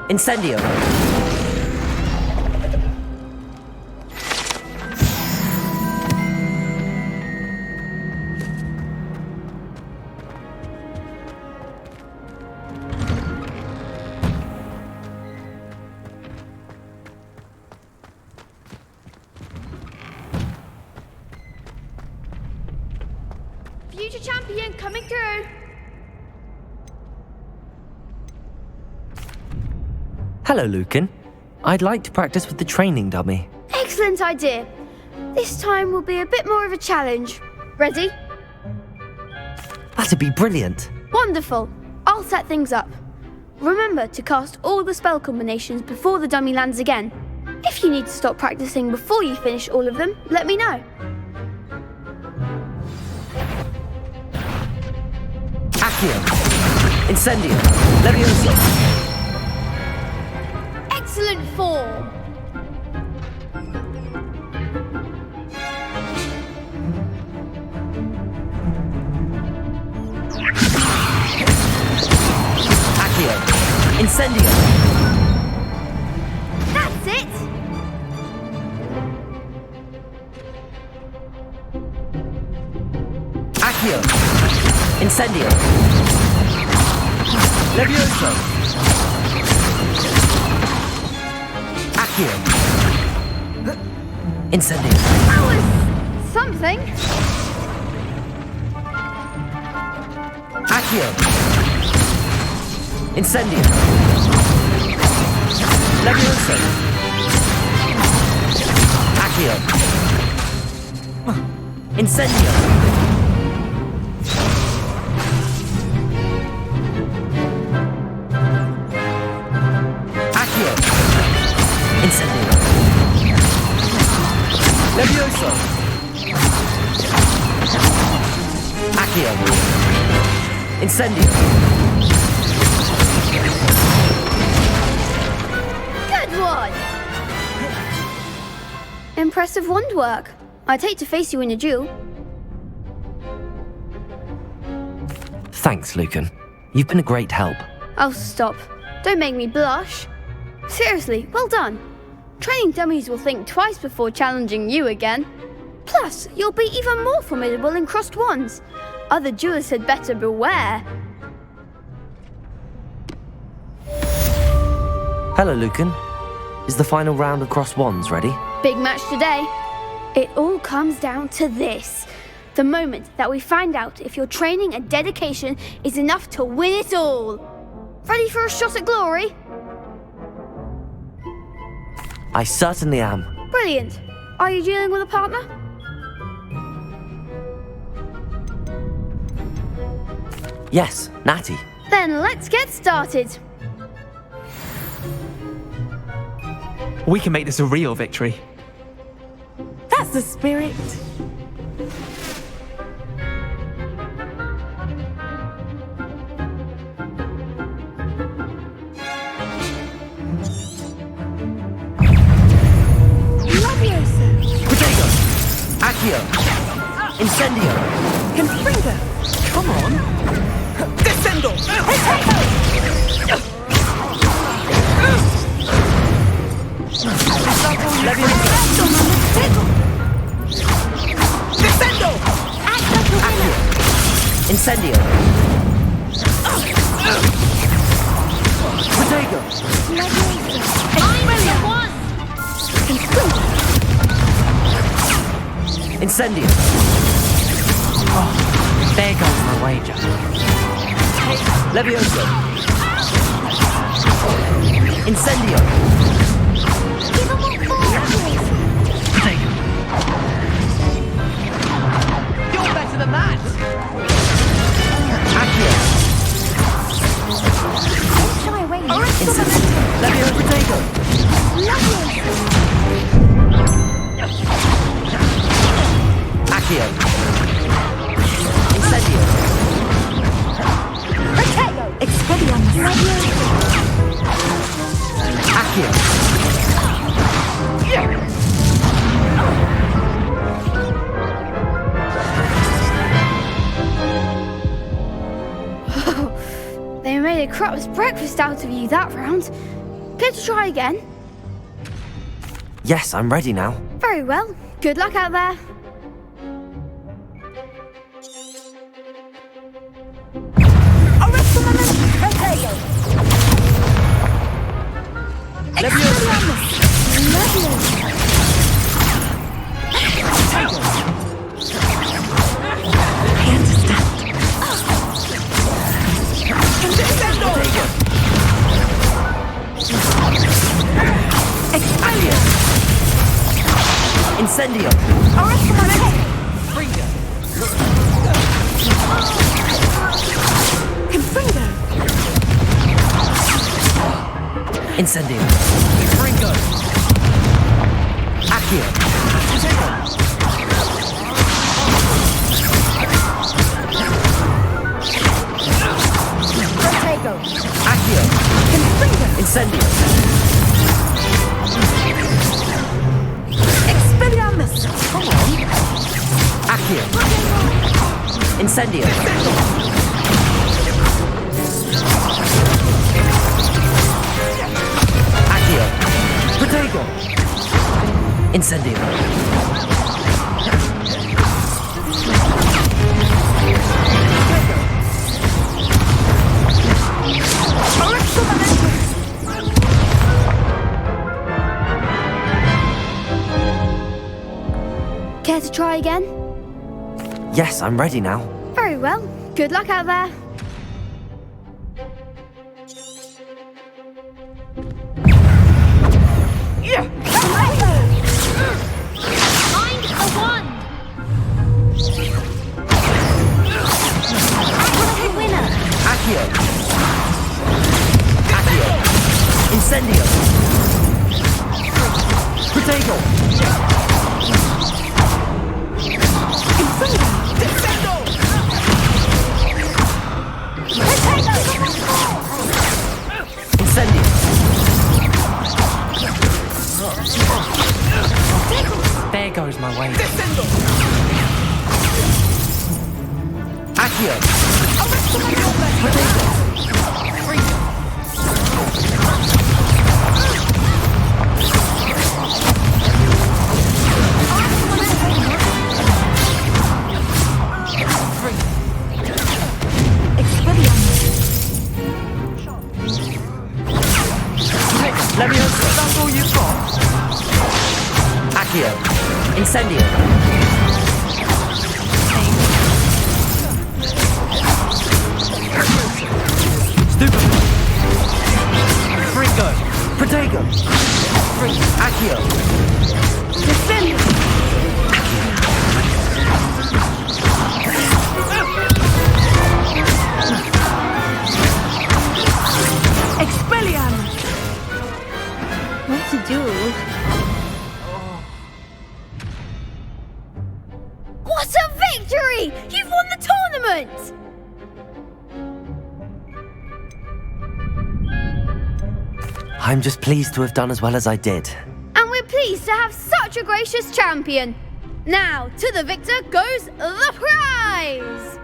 Incendio. Future champion coming through. Hello, Lucan. I'd like to practice with the training dummy. Excellent idea. This time will be a bit more of a challenge. Ready? That'd be brilliant. Wonderful. I'll set things up. Remember to cast all the spell combinations before the dummy lands again. If you need to stop practicing before you finish all of them, let me know. Accio. Incendio. Levioso. Excellent form. Accio. Incendio. That's it. Accio. Incendio. Levioso. Accio. Incendio. That was something. Accio. Incendio. Levioso. Accio. Incendio. Accio. Incendio. Levioso. Accio. Incendio. Good one. Impressive wand work. I'd hate to face you in a duel. Thanks, Lucan. You've been a great help. Oh, stop. Don't make me blush. Seriously, well done. Training dummies will think twice before challenging you again. Plus, you'll be even more formidable in crossed wands. Other duelists had better beware. Hello, Lucan. Is the final round of crossed wands ready? Big match today. It all comes down to this. The moment that we find out if your training and dedication is enough to win it all. Ready for a shot at glory? I certainly am. Brilliant. Are you dealing with a partner? Yes, Natty. Then let's get started. We can make this a real victory. That's the spirit. Protego. Accio. Incendio. Confringo. Come on! Descendo! Descendo! Accio. Incendio. Protego. Incendio. There goes my wager. Levioso. Incendio. You're better than that. Accio. Shy away. Incendio. Levioso. Protego. Accio. Incendio. Accio. They made a crap's breakfast out of you that round. Care to try again? Yes, I'm ready now. Very well. Good luck out there. Incendio! Incendio! Accio! Accio! Incendio! Accio! Incendio! Accio! Protego! Incendio! Care to try again? Yes, I'm ready now. Very well. Good luck out there. Find the one! Winner! Accio! Accio! Incendio! Protego! Incendio! There goes my wager. Accio! Leviosa! That's all you've got? Accio! Incendio! Stupid! Fringo! Protego! Accio! What to do? What a victory! You've won the tournament! I'm just pleased to have done as well as I did. And we're pleased to have such a gracious champion. Now, to the victor goes the prize!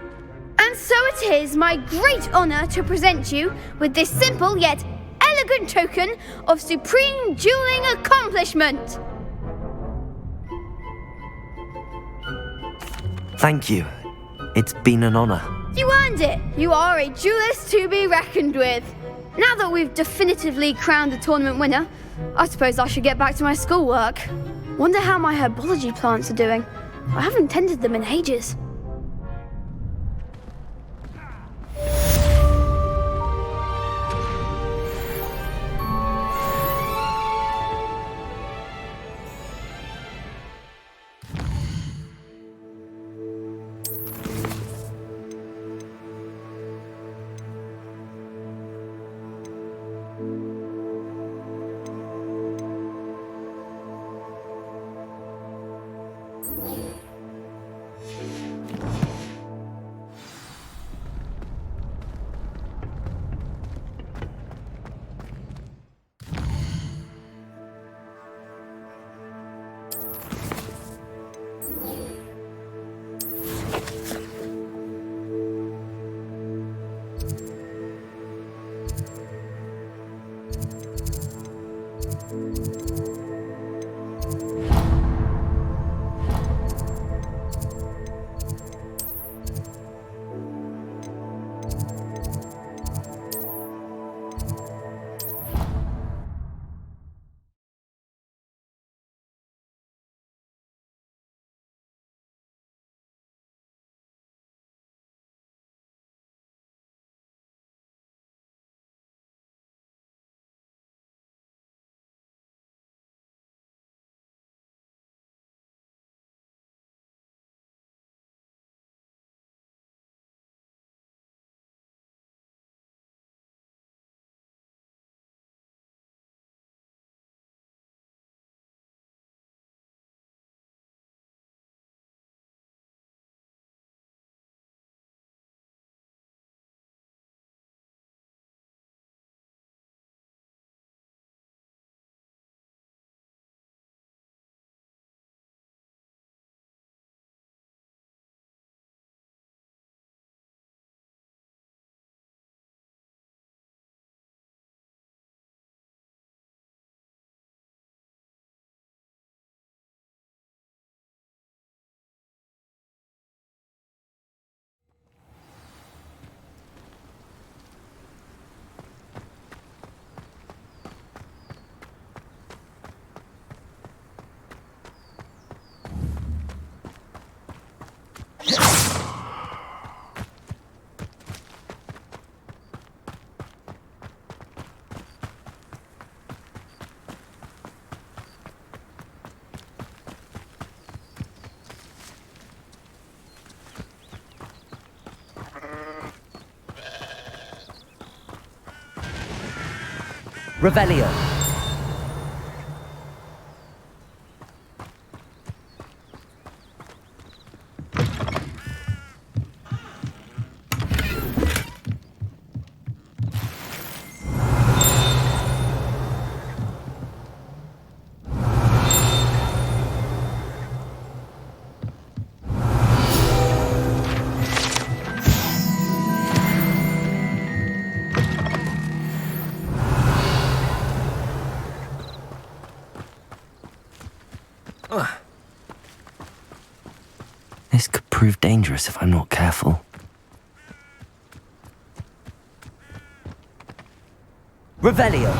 And so it is my great honour to present you with this simple yet elegant token of supreme dueling accomplishment. Thank you. It's been an honor. You earned it. You are a duelist to be reckoned with. Now that we've definitively crowned the tournament winner, I suppose I should get back to my schoolwork. Wonder how my herbology plants are doing. I haven't tended them in ages. Revelio. This could prove dangerous if I'm not careful. Revelio.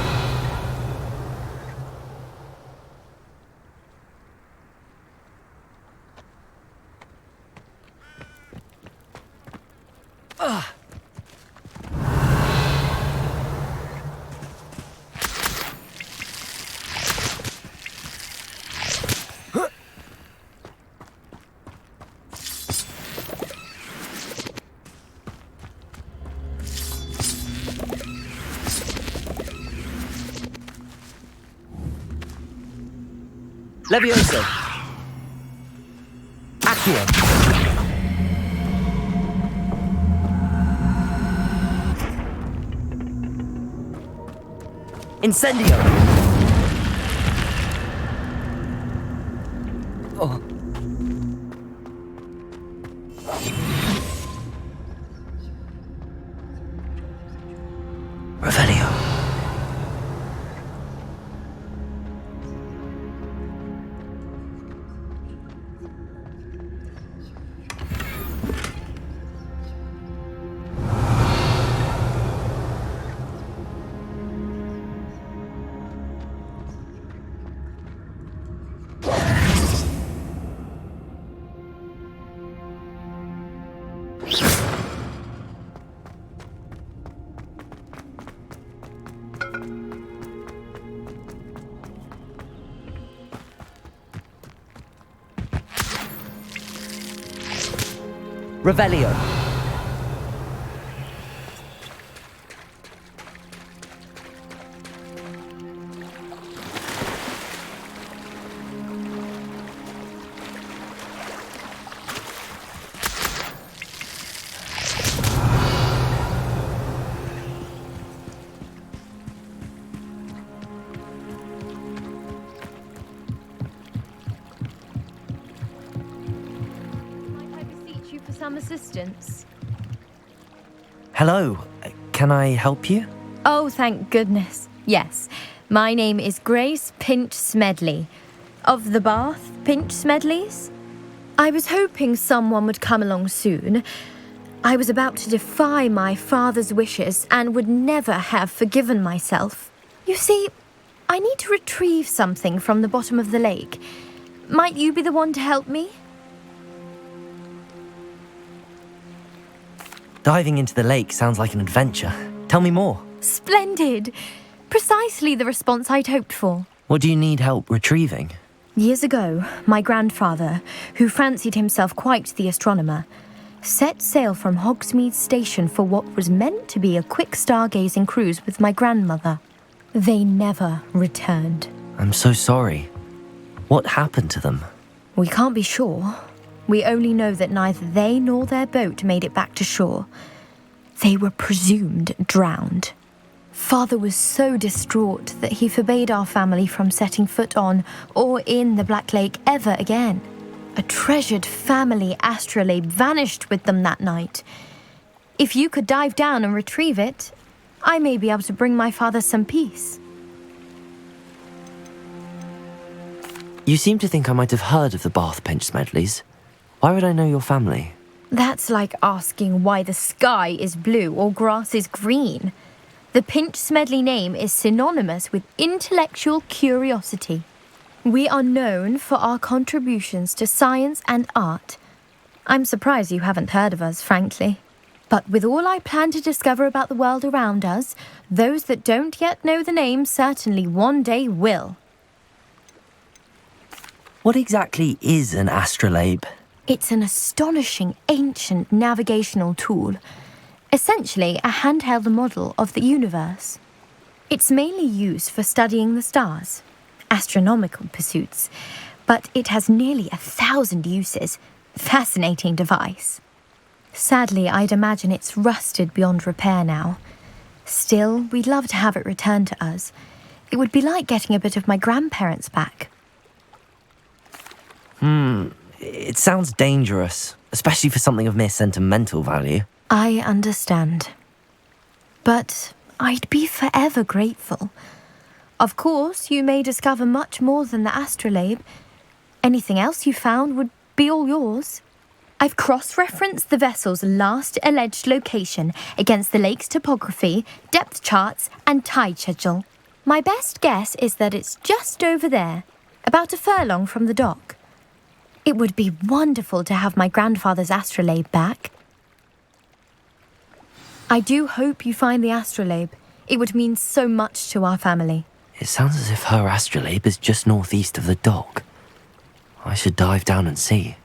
Levioso. Accio. Incendio. Oh. Revelio. Revelio. Might I beseech you for some assistance? Hello. Can I help you? Oh, thank goodness. Yes. My name is Grace Pinch Smedley. Of the Bath Pinch Smedleys? I was hoping someone would come along soon. I was about to defy my father's wishes and would never have forgiven myself. You see, I need to retrieve something from the bottom of the lake. Might you be the one to help me? Diving into the lake sounds like an adventure. Tell me more. Splendid! Precisely the response I'd hoped for. What do you need help retrieving? Years ago, my grandfather, who fancied himself quite the astronomer, set sail from Hogsmeade Station for what was meant to be a quick stargazing cruise with my grandmother. They never returned. I'm so sorry. What happened to them? We can't be sure. We only know that neither they nor their boat made it back to shore. They were presumed drowned. Father was so distraught that he forbade our family from setting foot on or in the Black Lake ever again. A treasured family astrolabe vanished with them that night. If you could dive down and retrieve it, I may be able to bring my father some peace. You seem to think I might have heard of the Bath Pinch Smedleys. Why would I know your family? That's like asking why the sky is blue or grass is green. The Pinch Smedley name is synonymous with intellectual curiosity. We are known for our contributions to science and art. I'm surprised you haven't heard of us, frankly. But with all I plan to discover about the world around us, those that don't yet know the name certainly one day will. What exactly is an astrolabe? It's an astonishing ancient navigational tool. Essentially, a handheld model of the universe. It's mainly used for studying the stars, astronomical pursuits, but it has nearly 1,000 uses. Fascinating device. Sadly, I'd imagine it's rusted beyond repair now. Still, we'd love to have it returned to us. It would be like getting a bit of my grandparents back. It sounds dangerous, especially for something of mere sentimental value. I understand. But I'd be forever grateful. Of course, you may discover much more than the astrolabe. Anything else you found would be all yours. I've cross-referenced the vessel's last alleged location against the lake's topography, depth charts, and tide schedule. My best guess is that it's just over there, about a furlong from the dock. It would be wonderful to have my grandfather's astrolabe back. I do hope you find the astrolabe. It would mean so much to our family. It sounds as if her astrolabe is just northeast of the dock. I should dive down and see.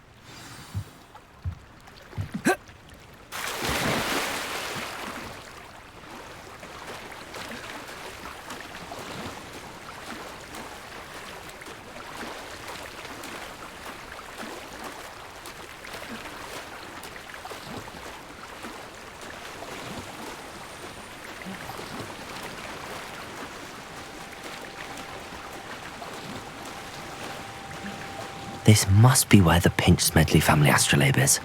This must be where the Pinch-Smedley family astrolabe is.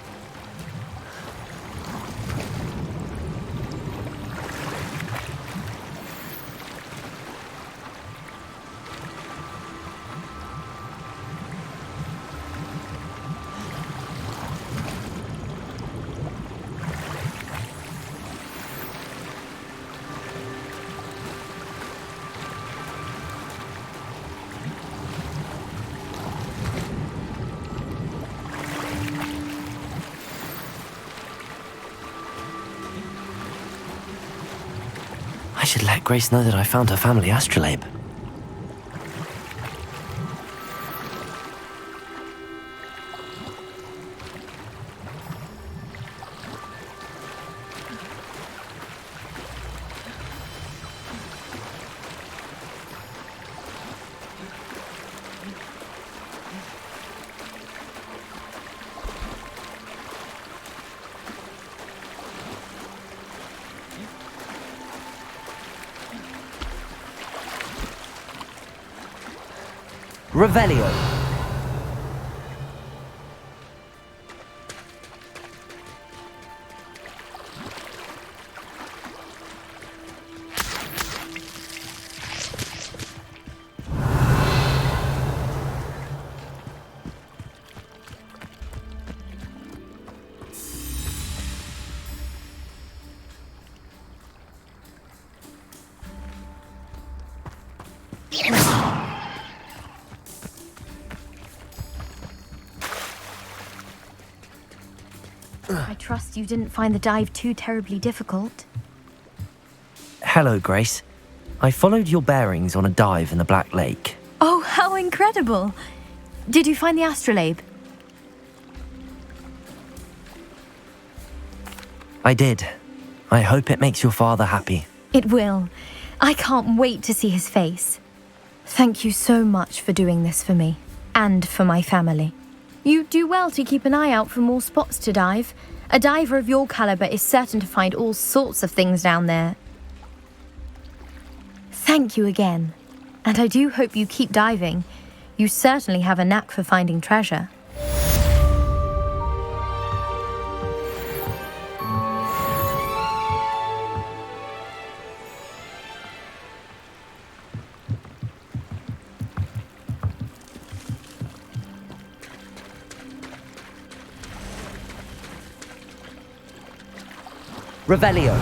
I should let Grace know that I found her family astrolabe. Revelio. I trust you didn't find the dive too terribly difficult. Hello, Grace. I followed your bearings on a dive in the Black Lake. Oh, how incredible! Did you find the astrolabe? I did. I hope it makes your father happy. It will. I can't wait to see his face. Thank you so much for doing this for me, and for my family. You do well to keep an eye out for more spots to dive. A diver of your caliber is certain to find all sorts of things down there. Thank you again. And I do hope you keep diving. You certainly have a knack for finding treasure. Revelio.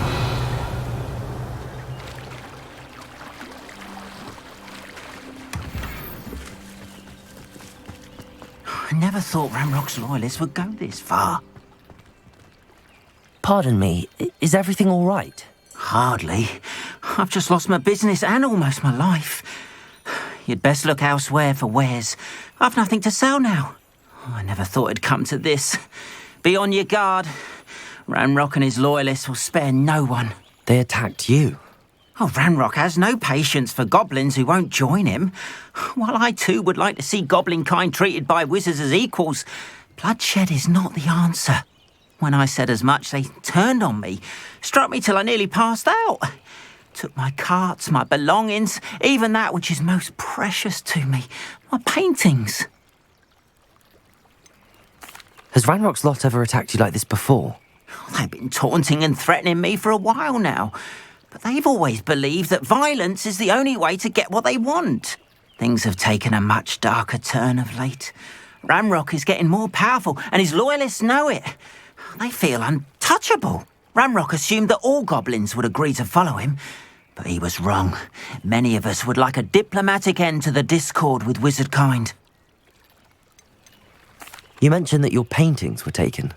I never thought Ramrock's loyalists would go this far. Pardon me, is everything all right? Hardly. I've just lost my business and almost my life. You'd best look elsewhere for wares. I've nothing to sell now. I never thought it'd come to this. Be on your guard. Ramrock and his loyalists will spare no one. They attacked you. Oh, Ranrock has no patience for goblins who won't join him. While I too would like to see goblin kind treated by wizards as equals, bloodshed is not the answer. When I said as much, they turned on me, struck me till I nearly passed out. Took my carts, my belongings, even that which is most precious to me, my paintings. Has Ranrock's lot ever attacked you like this before? They've been taunting and threatening me for a while now, but they've always believed that violence is the only way to get what they want. Things have taken a much darker turn of late. Ranrock is getting more powerful, and his loyalists know it. They feel untouchable. Ranrock assumed that all goblins would agree to follow him, but he was wrong. Many of us would like a diplomatic end to the discord with wizard kind. You mentioned that your paintings were taken.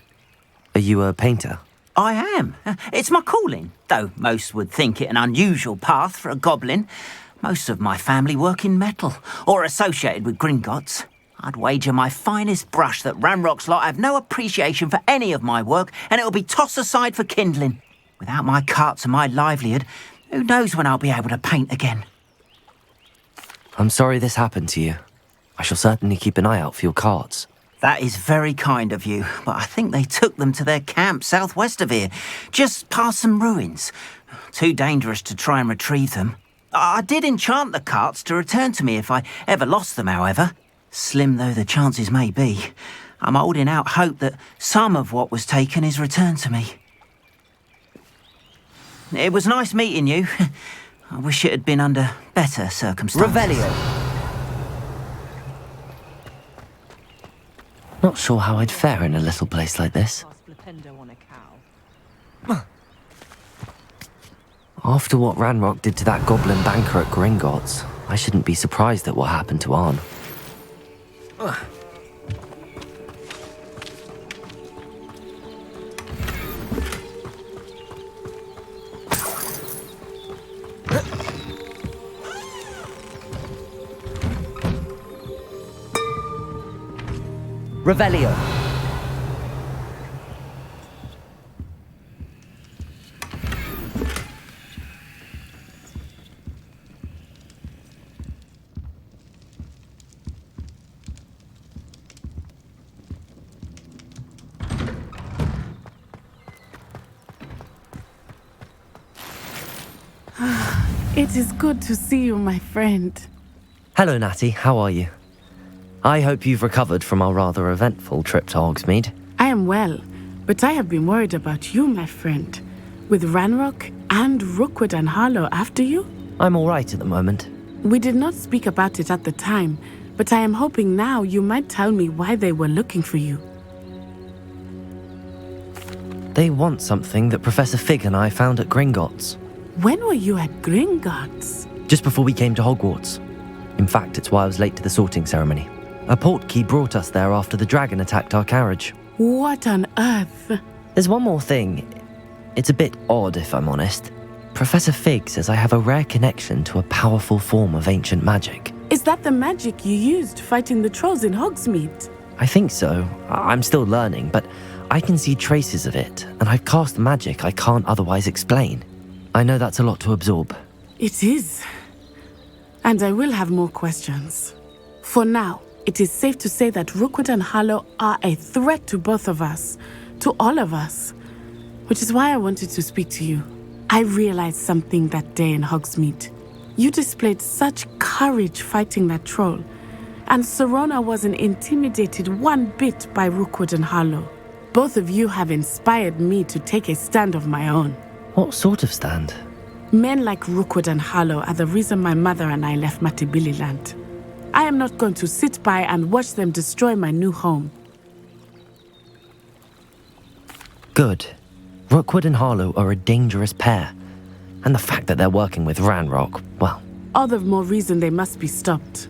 Are you a painter? I am. It's my calling, though most would think it an unusual path for a goblin. Most of my family work in metal, or associated with Gringotts. I'd wager my finest brush that Ranrock's lot have no appreciation for any of my work, and it'll be tossed aside for kindling. Without my carts and my livelihood, who knows when I'll be able to paint again? I'm sorry this happened to you. I shall certainly keep an eye out for your carts. That is very kind of you, but I think they took them to their camp southwest of here, just past some ruins. Too dangerous to try and retrieve them. I did enchant the carts to return to me if I ever lost them, however. Slim though the chances may be, I'm holding out hope that some of what was taken is returned to me. It was nice meeting you. I wish it had been under better circumstances. Revelio! Not sure how I'd fare in a little place like this. After what Ranrock did to that goblin banker at Gringotts, I shouldn't be surprised at what happened to Arn. Revelio. It is good to see you, my friend. Hello, Natty. How are you? I hope you've recovered from our rather eventful trip to Hogsmeade. I am well, but I have been worried about you, my friend. With Ranrock and Rookwood and Harlow after you? I'm all right at the moment. We did not speak about it at the time, but I am hoping now you might tell me why they were looking for you. They want something that Professor Fig and I found at Gringotts. When were you at Gringotts? Just before we came to Hogwarts. In fact, it's why I was late to the sorting ceremony. A portkey brought us there after the dragon attacked our carriage. What on earth? There's one more thing. It's a bit odd, if I'm honest. Professor Fig says I have a rare connection to a powerful form of ancient magic. Is that the magic you used fighting the trolls in Hogsmeade? I think so. I'm still learning, but I can see traces of it, and I've cast magic I can't otherwise explain. I know that's a lot to absorb. It is. And I will have more questions. For now, it is safe to say that Rookwood and Harlow are a threat to both of us, to all of us, which is why I wanted to speak to you. I realized something that day in Hogsmeade. You displayed such courage fighting that troll, and Serona wasn't intimidated one bit by Rookwood and Harlow. Both of you have inspired me to take a stand of my own. What sort of stand? Men like Rookwood and Harlow are the reason my mother and I left Matabeleland. I am not going to sit by and watch them destroy my new home. Good. Rookwood and Harlow are a dangerous pair. And the fact that they're working with Ranrock, well... All the more reason they must be stopped.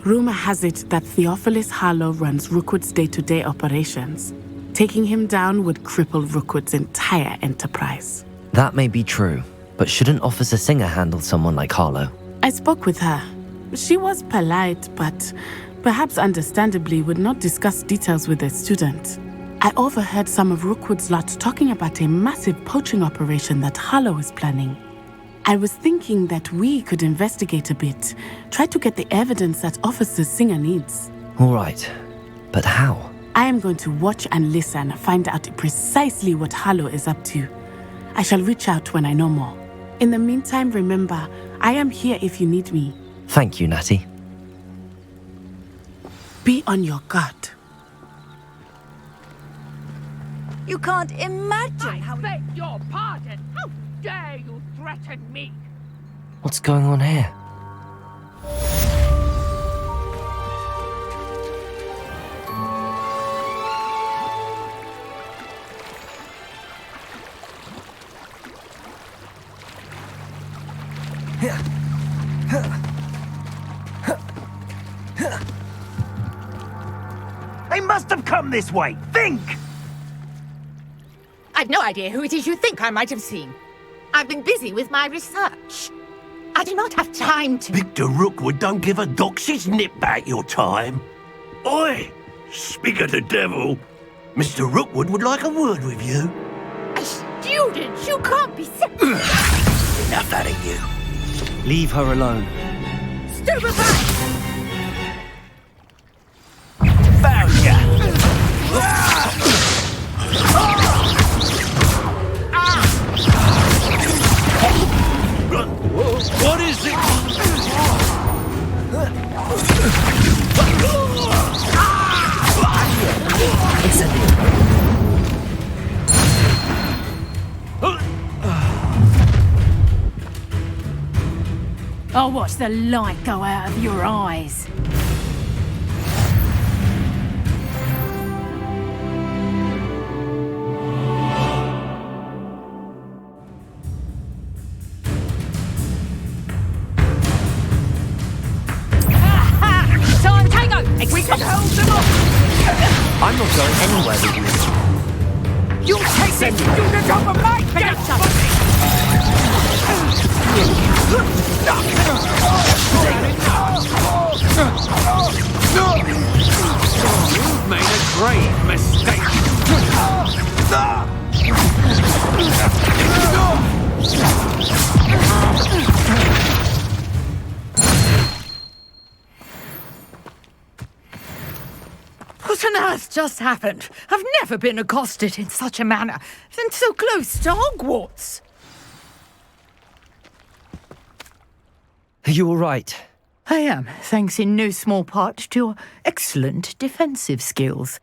Rumor has it that Theophilus Harlow runs Rookwood's day-to-day operations. Taking him down would cripple Rookwood's entire enterprise. That may be true, but shouldn't Officer Singer handle someone like Harlow? I spoke with her. She was polite, but perhaps understandably would not discuss details with a student. I overheard some of Rookwood's lot talking about a massive poaching operation that Harlow is planning. I was thinking that we could investigate a bit. Try to get the evidence that Officer Singer needs. All right. But how? I am going to watch and listen, find out precisely what Harlow is up to. I shall reach out when I know more. In the meantime, remember, I am here if you need me. Thank you, Natty. Be on your guard. You can't imagine how... I beg your pardon. How dare you threaten me? What's going on here? They must have come this way. Think! I've no idea who it is you think I might have seen. I've been busy with my research. I do not have time to... Victor Rookwood don't give a doxy's nip back your time. Oi! Speak of the devil. Mr. Rookwood would like a word with you. A student? You can't be sick. Enough out of you. Leave her alone. Stupefy! Found ya! What is it? I'll watch the light go out of your eyes. Time, Tango! We can hold them off! I'm not going anywhere with you. You'll take this student off of my character! You've made a grave mistake. What on earth just happened? I've never been accosted in such a manner, and so close to Hogwarts. Are you all right? I am, thanks in no small part to your excellent defensive skills.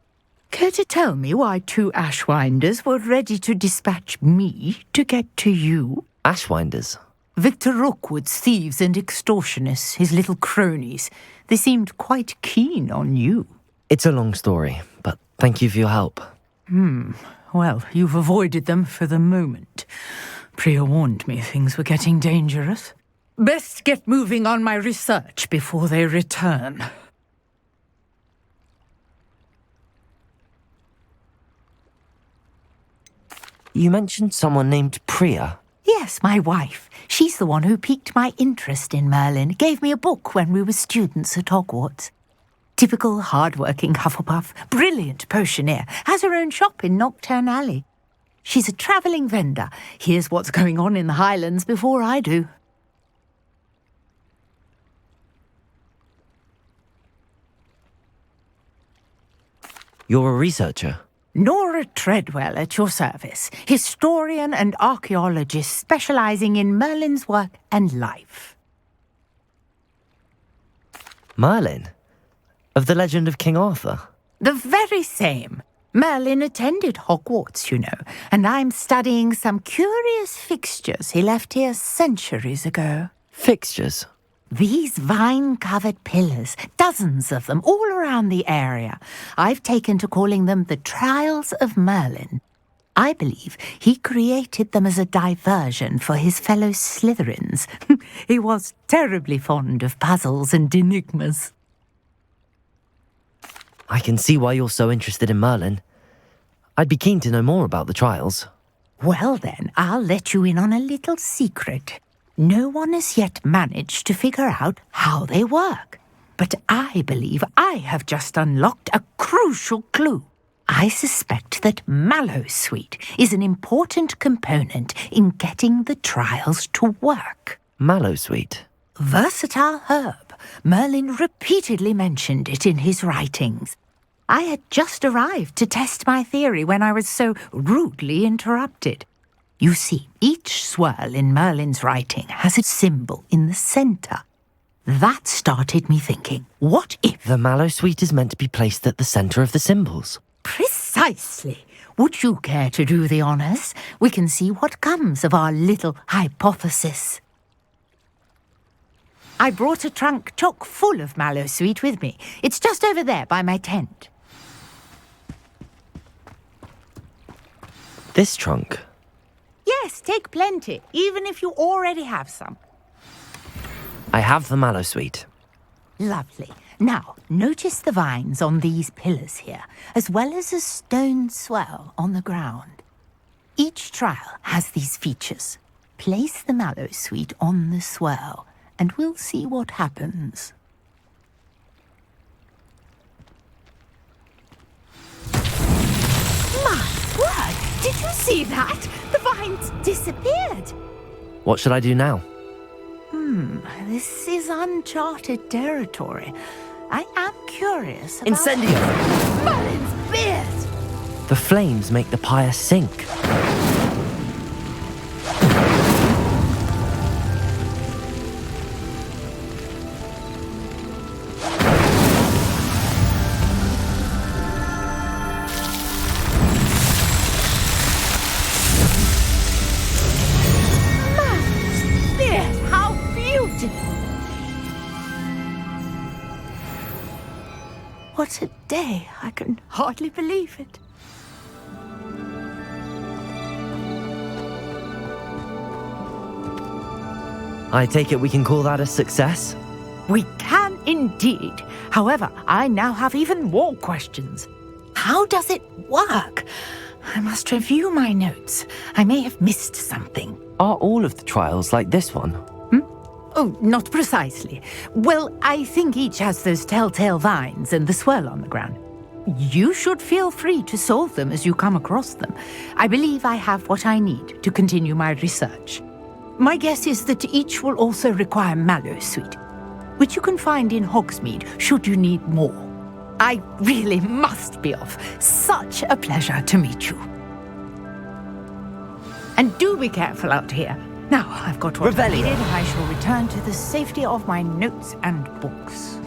Care to tell me why 2 Ashwinders were ready to dispatch me to get to you? Ashwinders? Victor Rookwood's thieves and extortionists, his little cronies. They seemed quite keen on you. It's a long story, but thank you for your help. Well, you've avoided them for the moment. Priya warned me things were getting dangerous. Best get moving on my research before they return. You mentioned someone named Priya. Yes, my wife. She's the one who piqued my interest in Merlin. Gave me a book when we were students at Hogwarts. Typical hard-working Hufflepuff, brilliant potioneer, has her own shop in Knockturn Alley. She's a travelling vendor. Hears what's going on in the Highlands before I do. You're a researcher? Nora Treadwell at your service, historian and archaeologist specialising in Merlin's work and life. Merlin? Of the legend of King Arthur? The very same. Merlin attended Hogwarts, you know, and I'm studying some curious fixtures he left here centuries ago. Fixtures? These vine-covered pillars, dozens of them, all around the area. I've taken to calling them the Trials of Merlin. I believe he created them as a diversion for his fellow Slytherins. He was terribly fond of puzzles and enigmas. I can see why you're so interested in Merlin. I'd be keen to know more about the trials. Well then, I'll let you in on a little secret. No one has yet managed to figure out how they work. But I believe I have just unlocked a crucial clue. I suspect that mallowsweet is an important component in getting the trials to work. Mallowsweet. Versatile herb. Merlin repeatedly mentioned it in his writings. I had just arrived to test my theory when I was so rudely interrupted. You see, each swirl in Merlin's writing has a symbol in the centre. That started me thinking, what if... The mallowsweet is meant to be placed at the centre of the symbols. Precisely. Would you care to do the honours? We can see what comes of our little hypothesis. I brought a trunk chock full of mallowsweet with me. It's just over there by my tent. This trunk? Yes, take plenty, even if you already have some. I have the mallowsweet. Lovely. Now, notice the vines on these pillars here, as well as a stone swell on the ground. Each trial has these features. Place the mallowsweet on the swell, and we'll see what happens. My word! Did you see that? The vines disappeared. What should I do now? This is uncharted territory. I am curious about... Incendio! Merlin's beard! The flames make the pyre sink. Merlin's beard! How beautiful! What a day! I can hardly believe it. I take it we can call that a success? We can indeed. However, I now have even more questions. How does it work? I must review my notes. I may have missed something. Are all of the trials like this one? Oh, not precisely. Well, I think each has those telltale vines and the swirl on the ground. You should feel free to solve them as you come across them. I believe I have what I need to continue my research. My guess is that each will also require mallowsweet, which you can find in Hogsmeade should you need more. I really must be off. Such a pleasure to meet you. And do be careful out here. Now I've got what I needed. I shall return to the safety of my notes and books.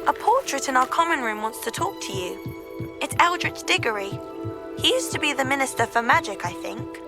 A portrait in our common room wants to talk to you. It's Eldritch Diggory. He used to be the Minister for Magic, I think.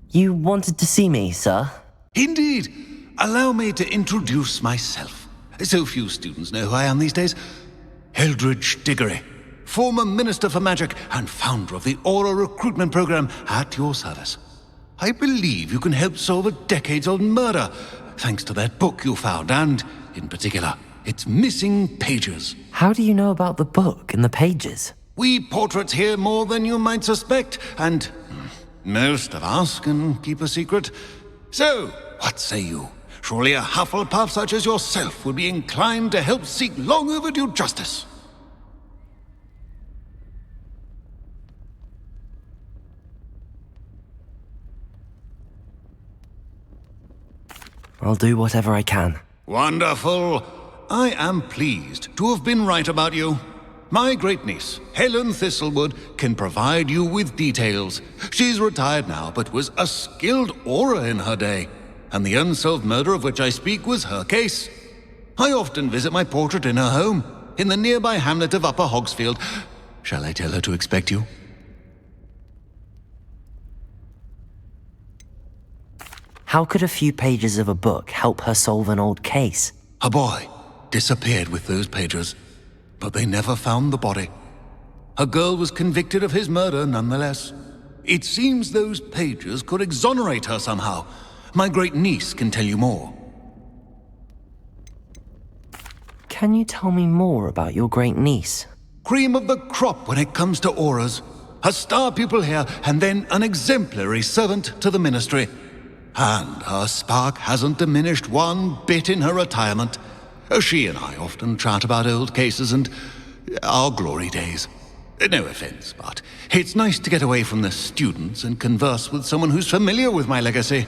You wanted to see me, sir? Indeed. Allow me to introduce myself. So few students know who I am these days. Eldridge Diggory, former Minister for Magic and founder of the Aura Recruitment Program, at your service. I believe you can help solve a decades-old murder, thanks to that book you found, and, in particular, its missing pages. How do you know about the book and the pages? We portraits hear more than you might suspect, and most of us can keep a secret. So, what say you? Surely a Hufflepuff such as yourself would be inclined to help seek long overdue justice. I'll do whatever I can. Wonderful. I am pleased to have been right about you. My great-niece, Helen Thistlewood, can provide you with details. She's retired now, but was a skilled aura in her day. And the unsolved murder of which I speak was her case. I often visit my portrait in her home, in the nearby hamlet of Upper Hogsfield. Shall I tell her to expect you? How could a few pages of a book help her solve an old case? A boy disappeared with those pages, but they never found the body. A girl was convicted of his murder nonetheless. It seems those pages could exonerate her somehow. My great-niece can tell you more. Can you tell me more about your great-niece? Cream of the crop when it comes to auras. A star pupil here, and then an exemplary servant to the ministry. And her spark hasn't diminished one bit in her retirement. She and I often chat about old cases and our glory days. No offense, but it's nice to get away from the students and converse with someone who's familiar with my legacy.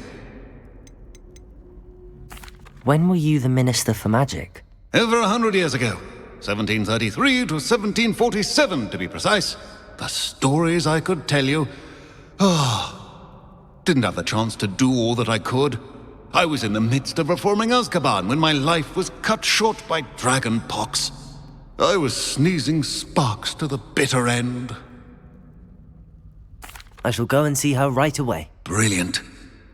When were you the Minister for Magic? Over 100 years ago. 1733 to 1747, to be precise. The stories I could tell you. Didn't have the chance to do all that I could. I was in the midst of reforming Azkaban when my life was cut short by dragon pox. I was sneezing sparks to the bitter end. I shall go and see her right away. Brilliant.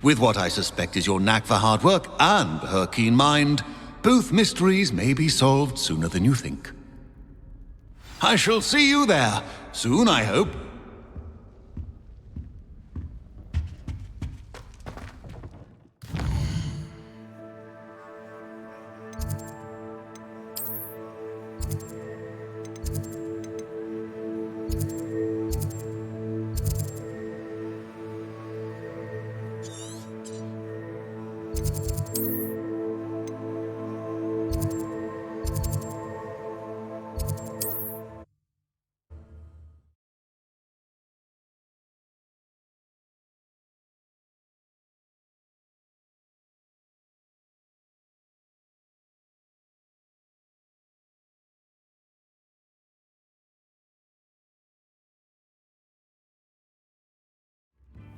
With what I suspect is your knack for hard work and her keen mind, both mysteries may be solved sooner than you think. I shall see you there, soon I hope.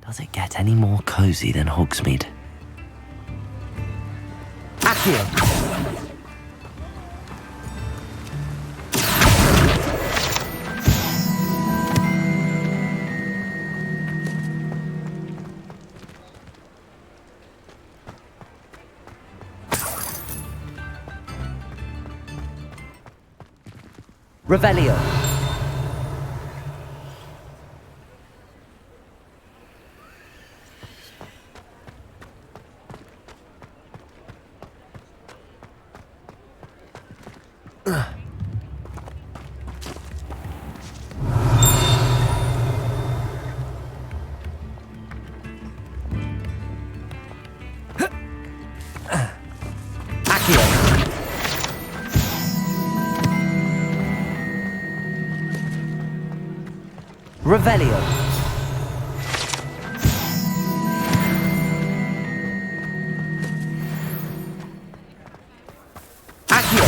Does it get any more cozy than Hogsmeade? Accio! Revelio. Revelio. Accio.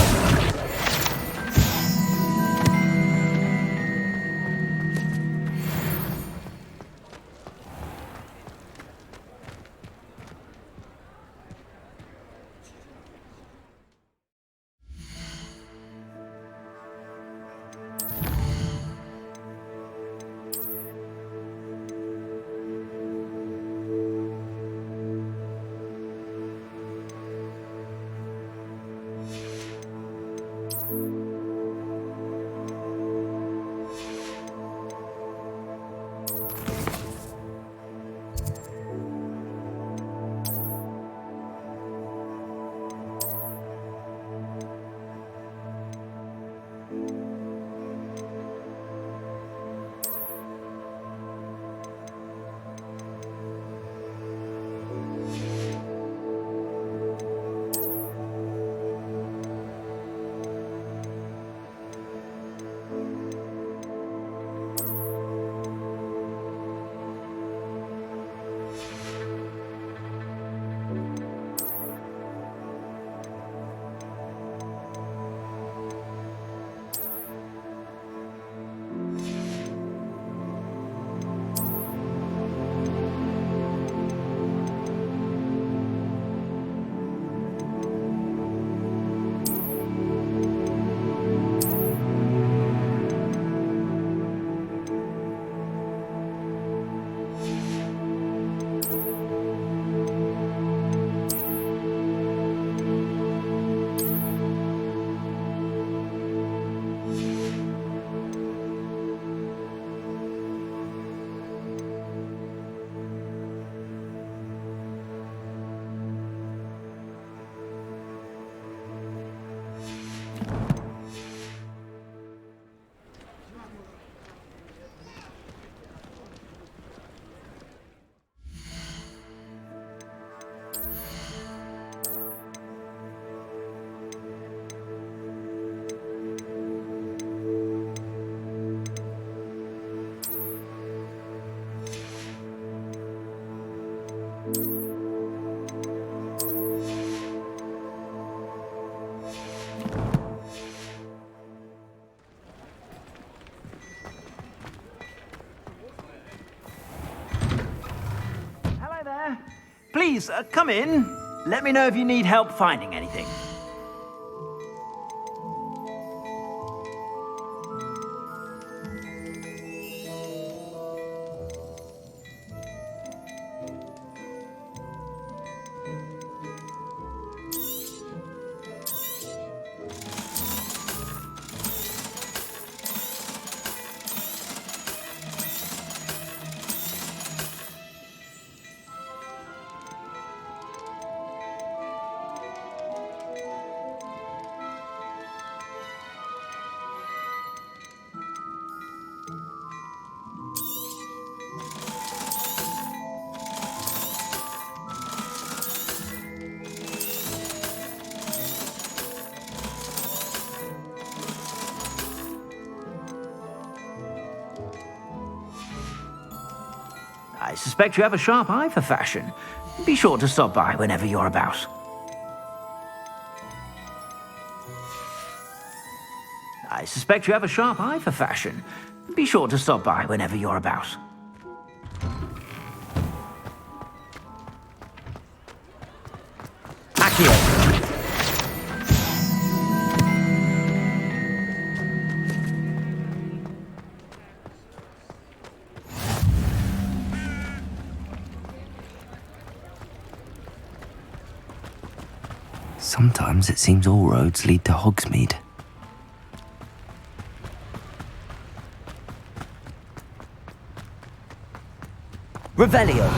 Please, come in. Let me know if you need help finding anything. I suspect you have a sharp eye for fashion. Be sure to stop by whenever you're about. I suspect you have a sharp eye for fashion. Be sure to stop by whenever you're about. Accio. Sometimes it seems all roads lead to Hogsmeade. Revelio.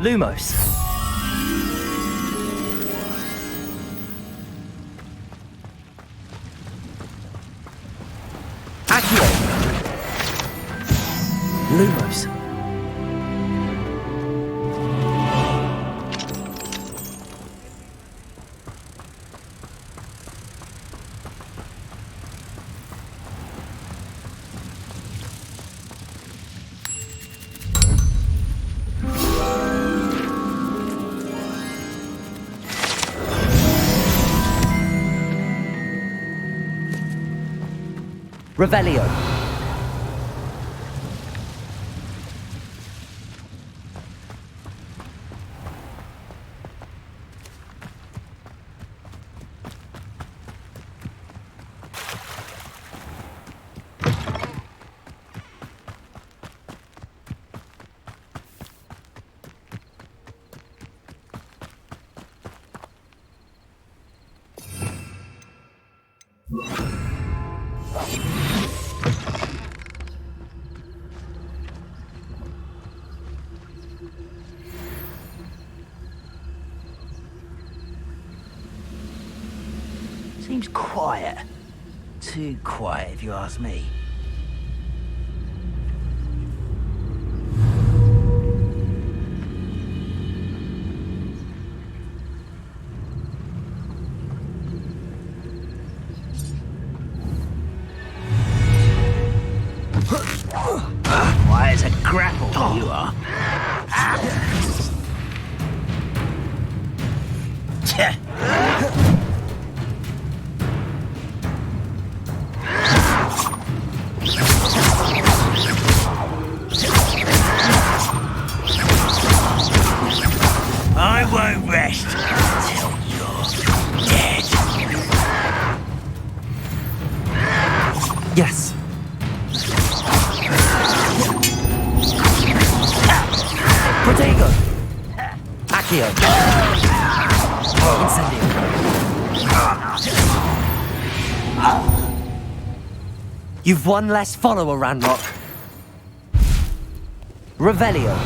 Lumos. Accio. Lumos. Revelio. Seems quiet. Too quiet, if you ask me. Quiet as a grapple, you are. I won't rest until you're dead. Yes. Protego. Accio. Incendio. You've one less follower, Ranrock. Revelio.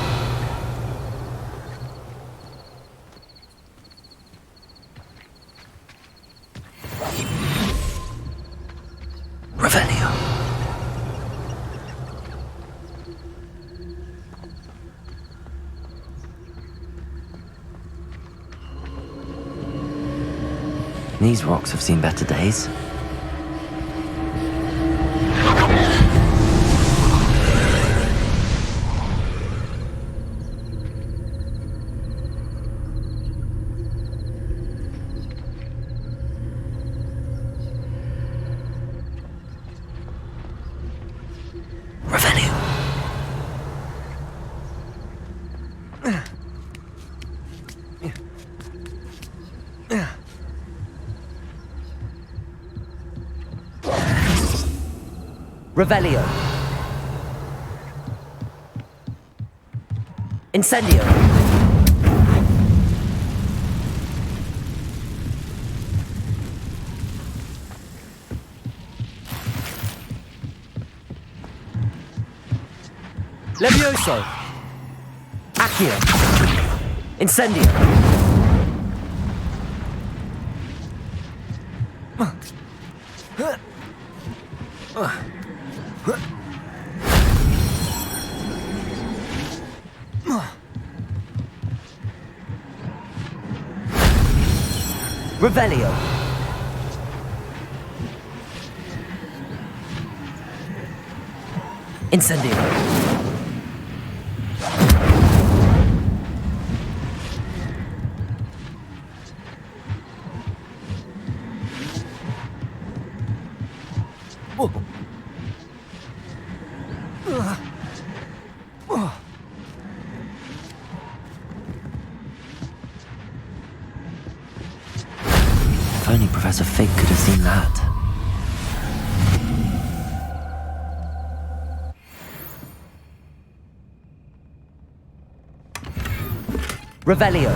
Revelio. These rocks have seen better days. Revelio. Incendio. Levioso. Accio. Incendio. Revelio. Incendio. If only Professor Fig could have seen that. Revelio.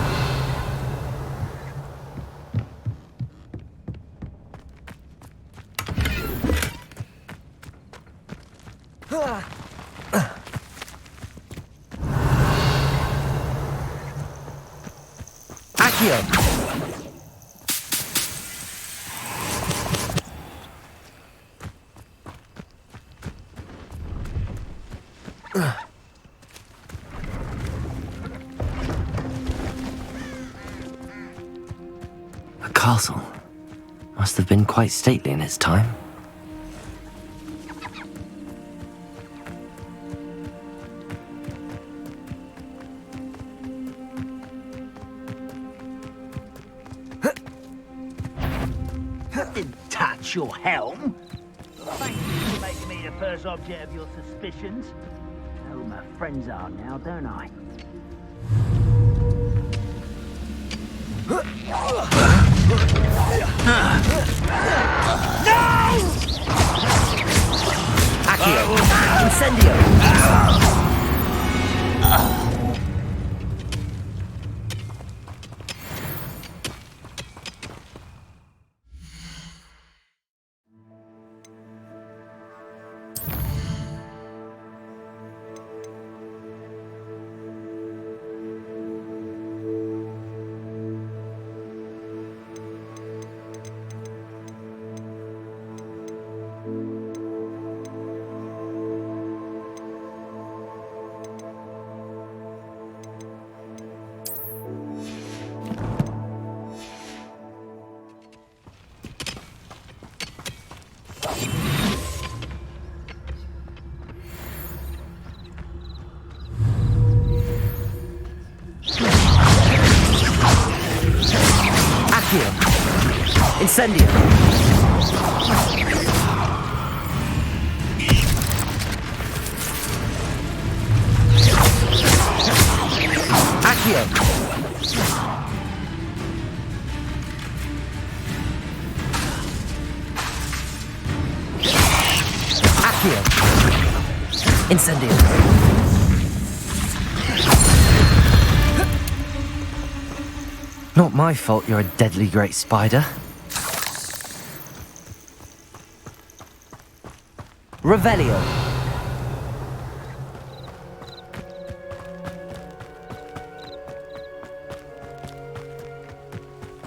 Accio. A castle. Must have been quite stately in its time. Didn't touch your helm. Thank you for making me the first object of your suspicions. I know who my friends are now, don't I? Accio. Incendio. Incendio. Accio. Accio. Incendio. Not my fault you're a deadly great spider. Revelio.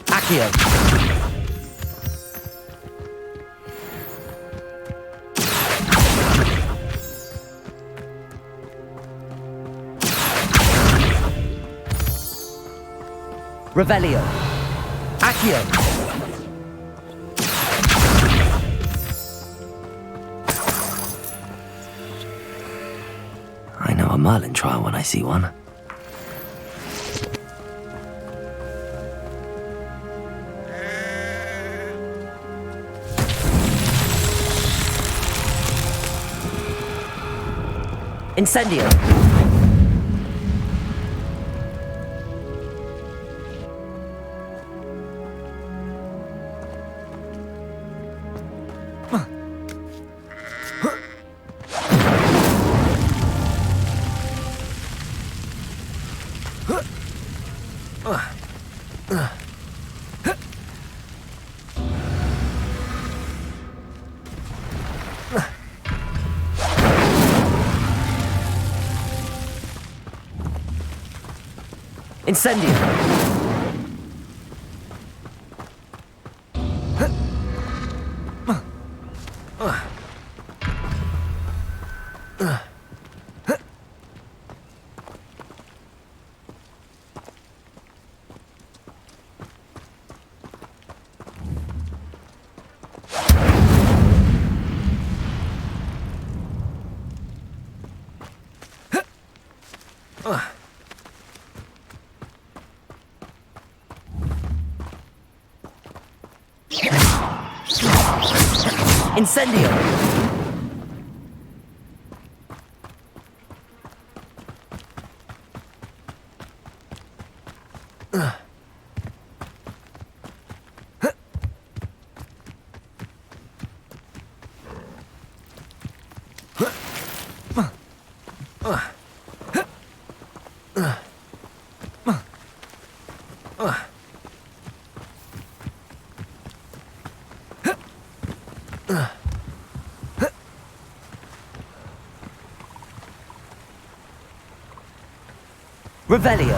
Accio. Revelio. Accio. Merlin trial when I see one. Incendio. Incendio. Incendio. Revelio.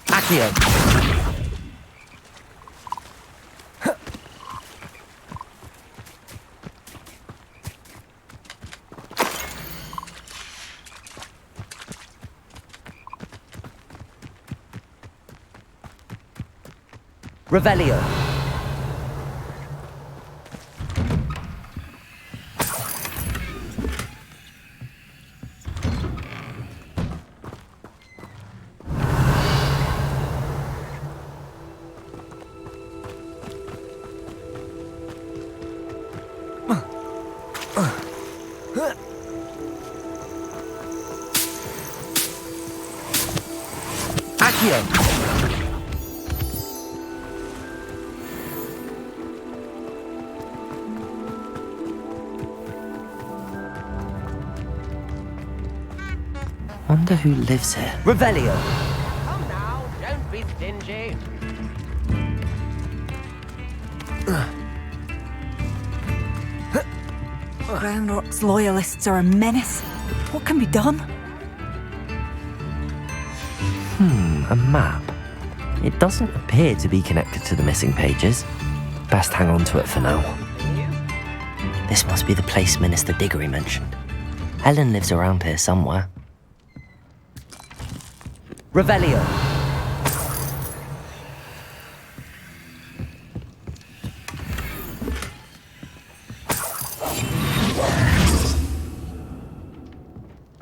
Accio. Revelio. Accio. Wonder who lives here. Revelio. Come now, don't be stingy. Groundrock's loyalists are a menace. What can be done? A map. It doesn't appear to be connected to the missing pages. Best hang on to it for now. This must be the place Minister Diggory mentioned. Helen lives around here somewhere. Revelio.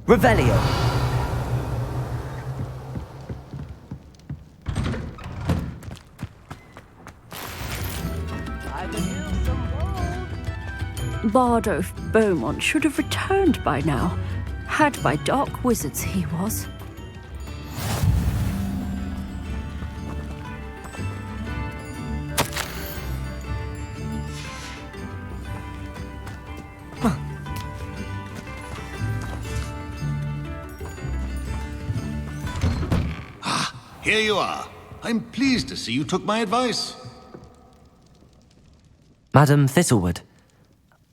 Revelio. Bardolph Beaumont should have returned by now. Had by dark wizards he was. Here you are. I'm pleased to see you took my advice. Madam Thistlewood,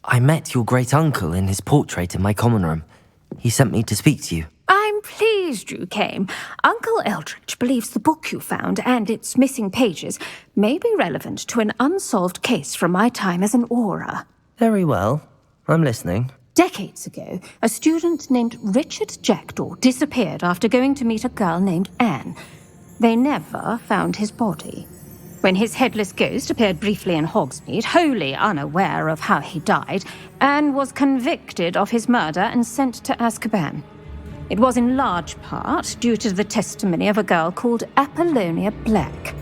I met your great uncle in his portrait in my common room. He sent me to speak to you. I'm pleased pleased you came. Uncle Eldritch believes the book you found and its missing pages may be relevant to an unsolved case from my time as an aura. Very well. I'm listening. Decades ago, a student named Richard Jackdaw disappeared after going to meet a girl named Anne. They never found his body. When his headless ghost appeared briefly in Hogsmeade, wholly unaware of how he died, Anne was convicted of his murder and sent to Azkaban. It was in large part due to the testimony of a girl called Apollonia Black.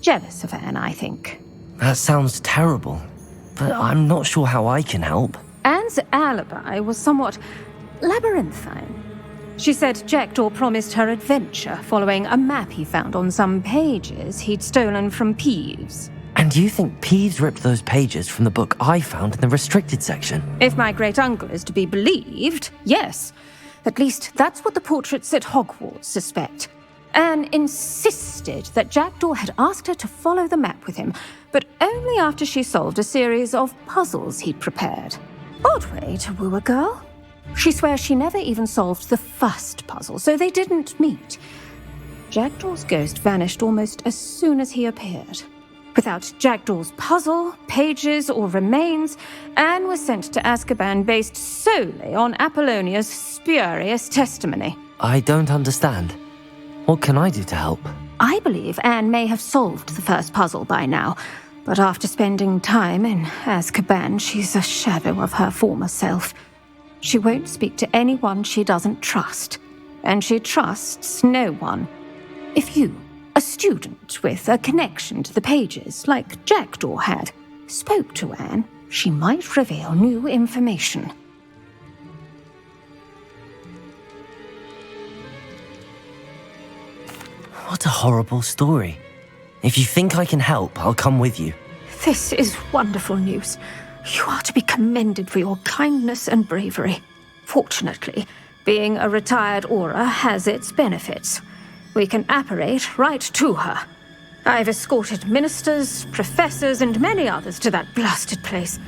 Jealous of Anne, I think. That sounds terrible, but I'm not sure how I can help. Anne's alibi was somewhat labyrinthine. She said Jackdaw promised her adventure following a map he found on some pages he'd stolen from Peeves. And you think Peeves ripped those pages from the book I found in the restricted section? If my great-uncle is to be believed, yes. At least that's what the portraits at Hogwarts suspect. Anne insisted that Jackdaw had asked her to follow the map with him, but only after she solved a series of puzzles he'd prepared. Odd way to woo a girl. She swears she never even solved the first puzzle, so they didn't meet. Jackdaw's ghost vanished almost as soon as he appeared. Without Jackdaw's puzzle, pages, or remains, Anne was sent to Azkaban based solely on Apollonia's spurious testimony. I don't understand. What can I do to help? I believe Anne may have solved the first puzzle by now, but after spending time in Azkaban, she's a shadow of her former self. She won't speak to anyone she doesn't trust, and she trusts no one. If you, a student with a connection to the pages, like Jackdaw had, spoke to Anne, she might reveal new information. What a horrible story. If you think I can help, I'll come with you. This is wonderful news. You are to be commended for your kindness and bravery. Fortunately, being a retired aura has its benefits. We can apparate right to her. I've escorted ministers, professors, and many others to that blasted place.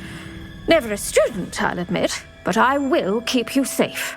Never a student, I'll admit, but I will keep you safe.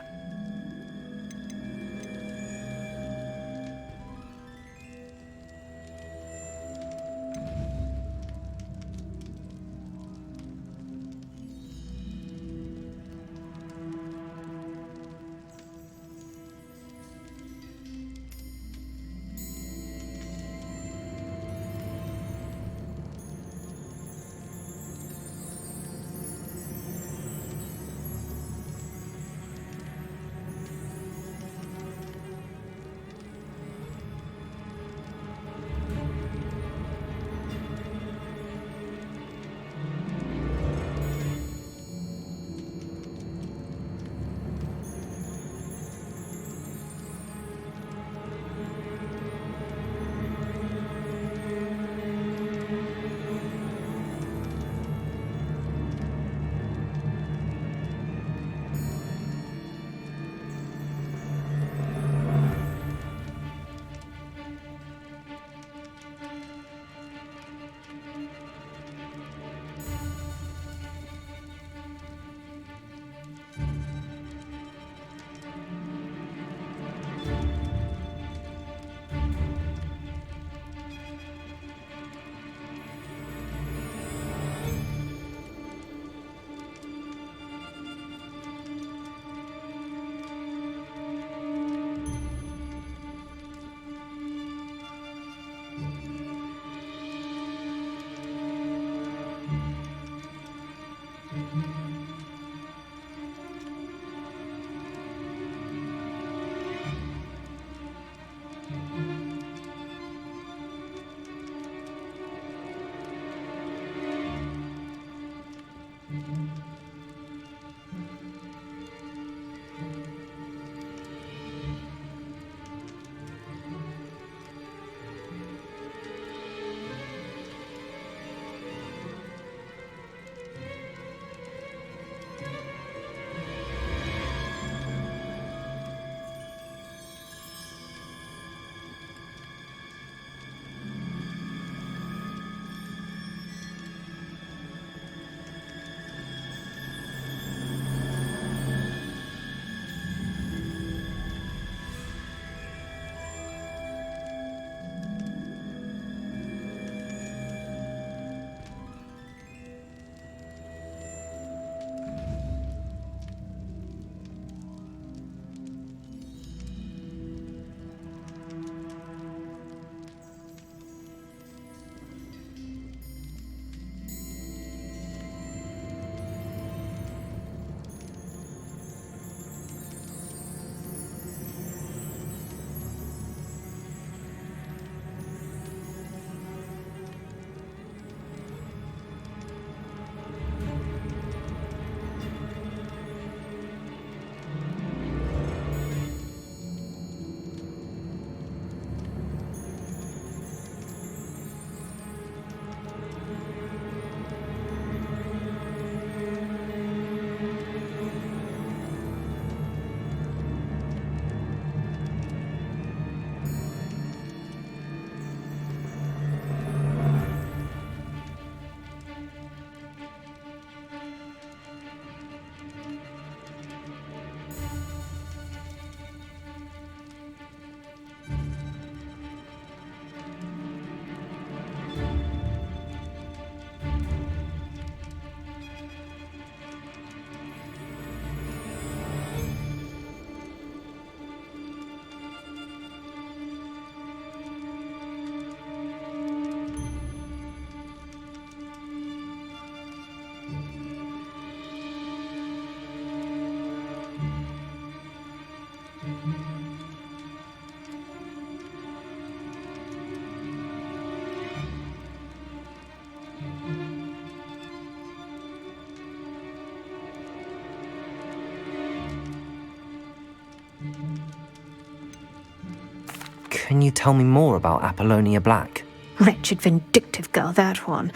Can you tell me more about Apollonia Black? Wretched, vindictive girl, that one.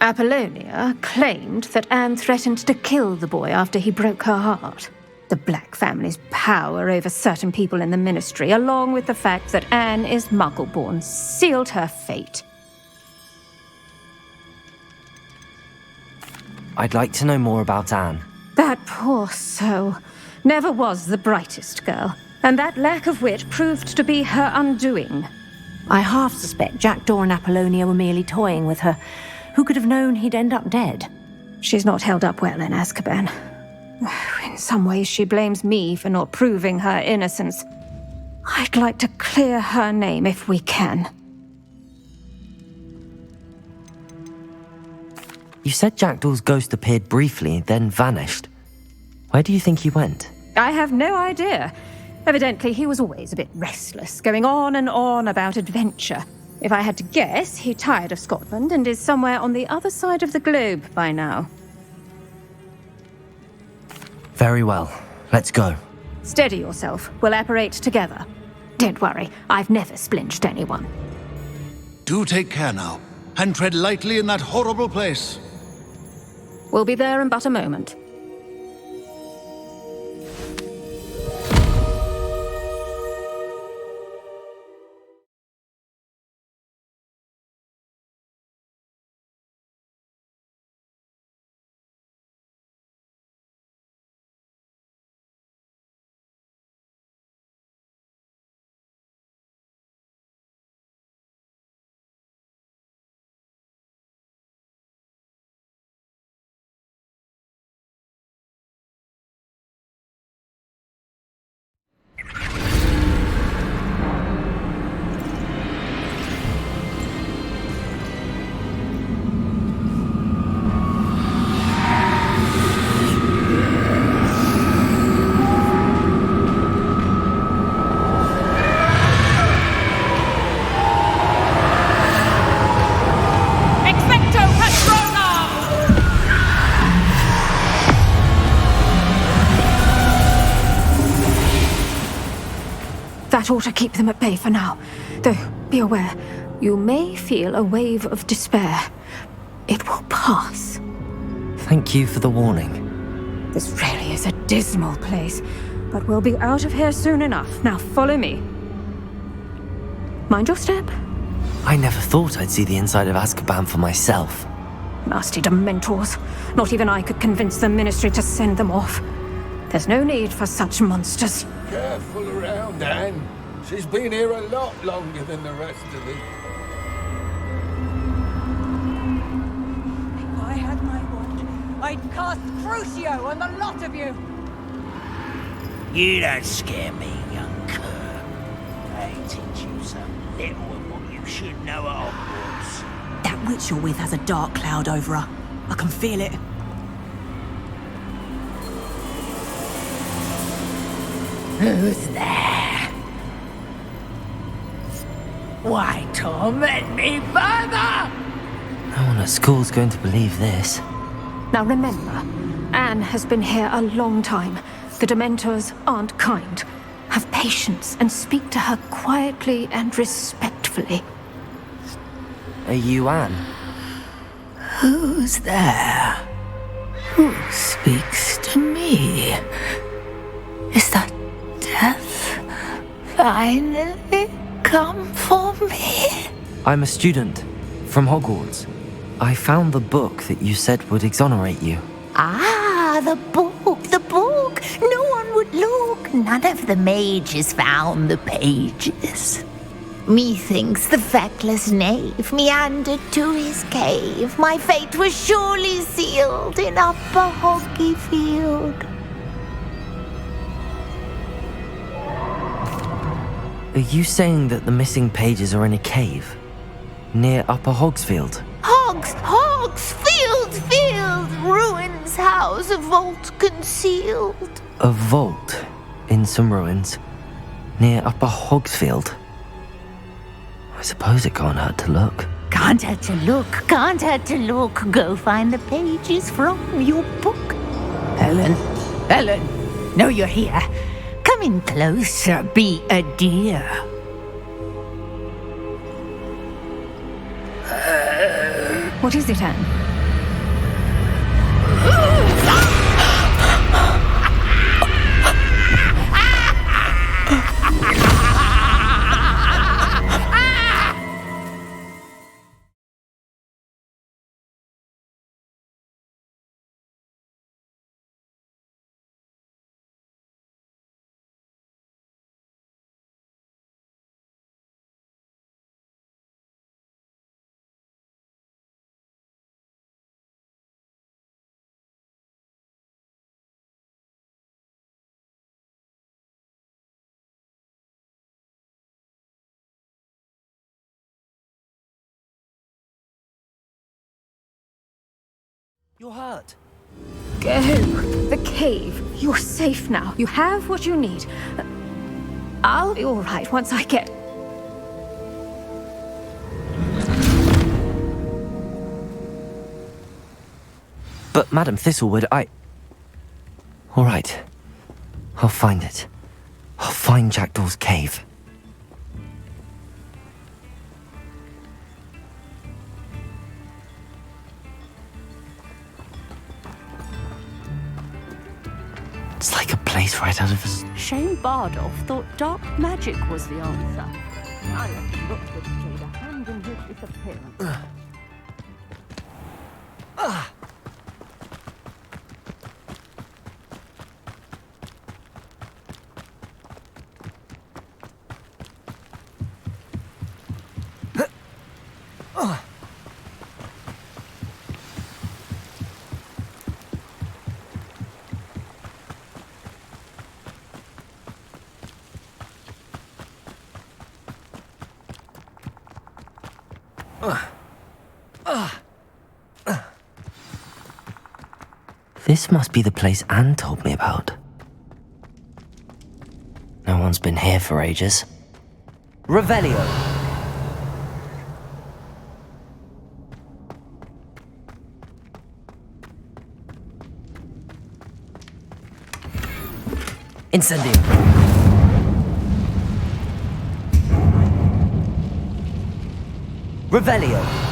Apollonia claimed that Anne threatened to kill the boy after he broke her heart. The Black family's power over certain people in the ministry, along with the fact that Anne is Muggle-born, sealed her fate. I'd like to know more about Anne. That poor soul never was the brightest girl, and that lack of wit proved to be her undoing. I half suspect Jackdaw and Apollonia were merely toying with her. Who could have known he'd end up dead? She's not held up well in Azkaban. In some ways, she blames me for not proving her innocence. I'd like to clear her name if we can. You said Jackdaw's ghost appeared briefly, then vanished. Where do you think he went? I have no idea. Evidently, he was always a bit restless, going on and on about adventure. If I had to guess, he tired of Scotland and is somewhere on the other side of the globe by now. Very well. Let's go. Steady yourself. We'll apparate together. Don't worry, I've never splinched anyone. Do take care now, and tread lightly in that horrible place. We'll be there in but a moment. That ought to keep them at bay for now. Though, be aware, you may feel a wave of despair. It will pass. Thank you for the warning. This really is a dismal place, but we'll be out of here soon enough. Now follow me. Mind your step. I never thought I'd see the inside of Azkaban for myself. Nasty Dementors. Not even I could convince the Ministry to send them off. There's no need for such monsters. Careful around, Anne. She's been here a lot longer than the rest of us. If I had my wand, I'd cast Crucio on the lot of you. You don't scare me, young cur. I teach you some little of what you should know at Hogwarts. That witch you're with has a dark cloud over her. I can feel it. Who's there? Why torment me further? No one at school's going to believe this. Now remember, Anne has been here a long time. The Dementors aren't kind. Have patience and speak to her quietly and respectfully. Are you Anne? Who's there? Who speaks to me? Is that death finally come for me? I'm a student from Hogwarts. I found the book that you said would exonerate you. Ah, the book, the book. No one would look. None of the mages found the pages. Methinks the feckless knave meandered to his cave. My fate was surely sealed in Upper Hoggyfield. Are you saying that the missing pages are in a cave? Near Upper Hogsfield? Field, ruins house, a vault concealed. A vault in some ruins? Near Upper Hogsfield? I suppose it can't hurt to look. Can't hurt to look. Go find the pages from your book. Ellen, know you're here. Come in closer, be a dear. What is it, Anne? You're hurt. Go. The cave. You're safe now. You have what you need. I'll be all right once I get... But, Madam Thistlewood, All right. I'll find it. I'll find Jackdaw's cave. It's like a place right out of a... Shane Bardolph thought dark magic was the answer. I reckon Rookwood played a hand in his disappearance. This must be the place Anne told me about. No one's been here for ages. Revelio. Incendio. Revelio.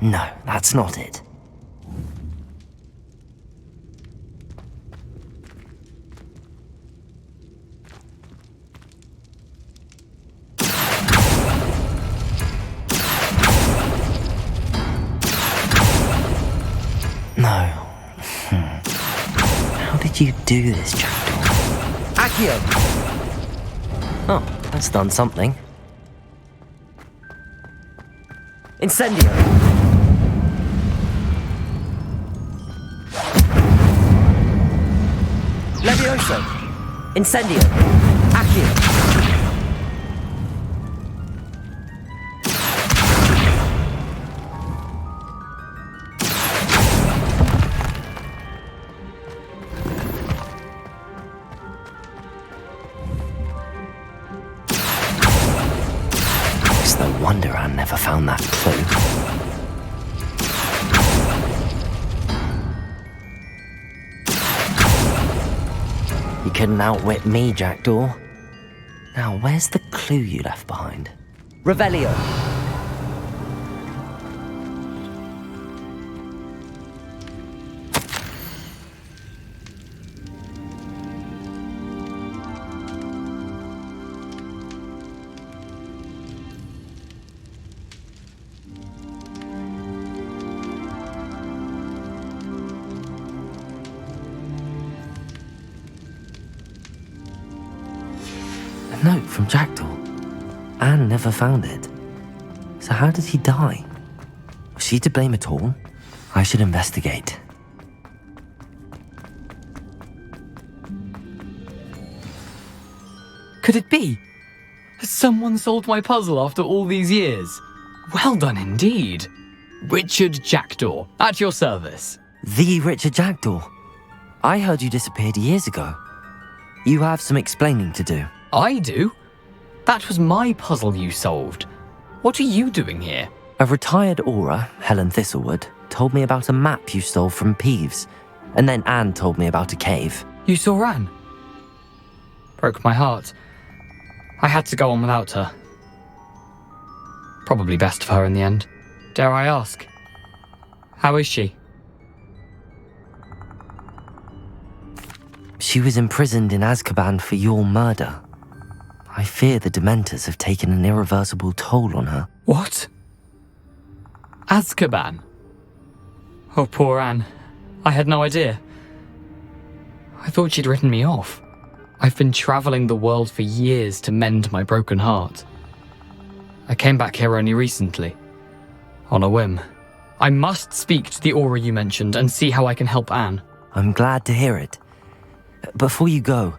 No, that's not it. No. How did you do this, Jackdaw? Accio. Oh, that's done something. Incendio. Levioso. Incendio. Accio. It's no wonder Anne never found that clue. You couldn't outwit me, Jackdaw. Now, where's the clue you left behind? Revelio. A note from Jackdaw. Anne never found it. So how did he die? Was she to blame at all? I should investigate. Could it be? Has someone solved my puzzle after all these years? Well done indeed. Richard Jackdaw, at your service. The Richard Jackdaw? I heard you disappeared years ago. You have some explaining to do. I do? That was my puzzle you solved. What are you doing here? A retired Aura, Helen Thistlewood, told me about a map you stole from Peeves, and then Anne told me about a cave. You saw Anne? Broke my heart. I had to go on without her. Probably best for her in the end. Dare I ask? How is she? She was imprisoned in Azkaban for your murder. I fear the Dementors have taken an irreversible toll on her. What? Azkaban? Oh, poor Anne. I had no idea. I thought she'd written me off. I've been travelling the world for years to mend my broken heart. I came back here only recently. On a whim. I must speak to the Aura you mentioned and see how I can help Anne. I'm glad to hear it. Before you go,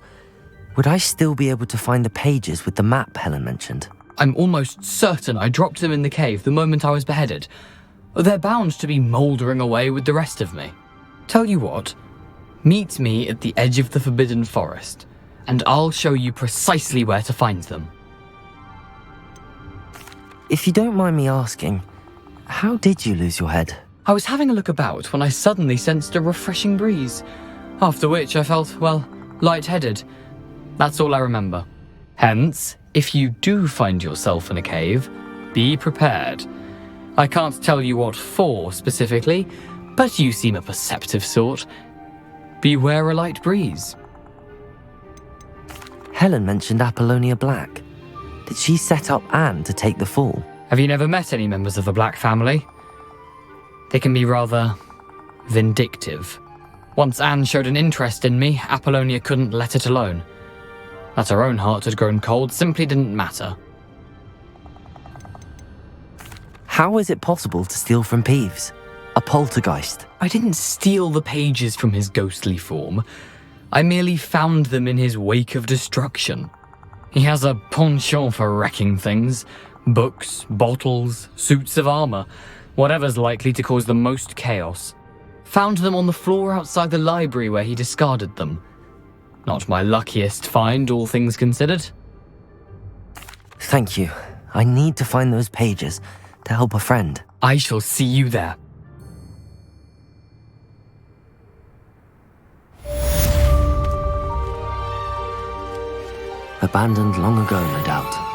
would I still be able to find the pages with the map Helen mentioned? I'm almost certain I dropped them in the cave the moment I was beheaded. They're bound to be mouldering away with the rest of me. Tell you what, meet me at the edge of the Forbidden Forest, and I'll show you precisely where to find them. If you don't mind me asking, how did you lose your head? I was having a look about when I suddenly sensed a refreshing breeze, after which I felt, well, lightheaded. That's all I remember. Hence, if you do find yourself in a cave, be prepared. I can't tell you what for specifically, but you seem a perceptive sort. Beware a light breeze. Helen mentioned Apollonia Black. Did she set up Anne to take the fall? Have you never met any members of the Black family? They can be rather vindictive. Once Anne showed an interest in me, Apollonia couldn't let it alone. That her own heart had grown cold simply didn't matter. How is it possible to steal from Peeves? A poltergeist? I didn't steal the pages from his ghostly form. I merely found them in his wake of destruction. He has a penchant for wrecking things. Books, bottles, suits of armor, whatever's likely to cause the most chaos. Found them on the floor outside the library where he discarded them. Not my luckiest find, all things considered. Thank you. I need to find those pages to help a friend. I shall see you there. Abandoned long ago, no doubt.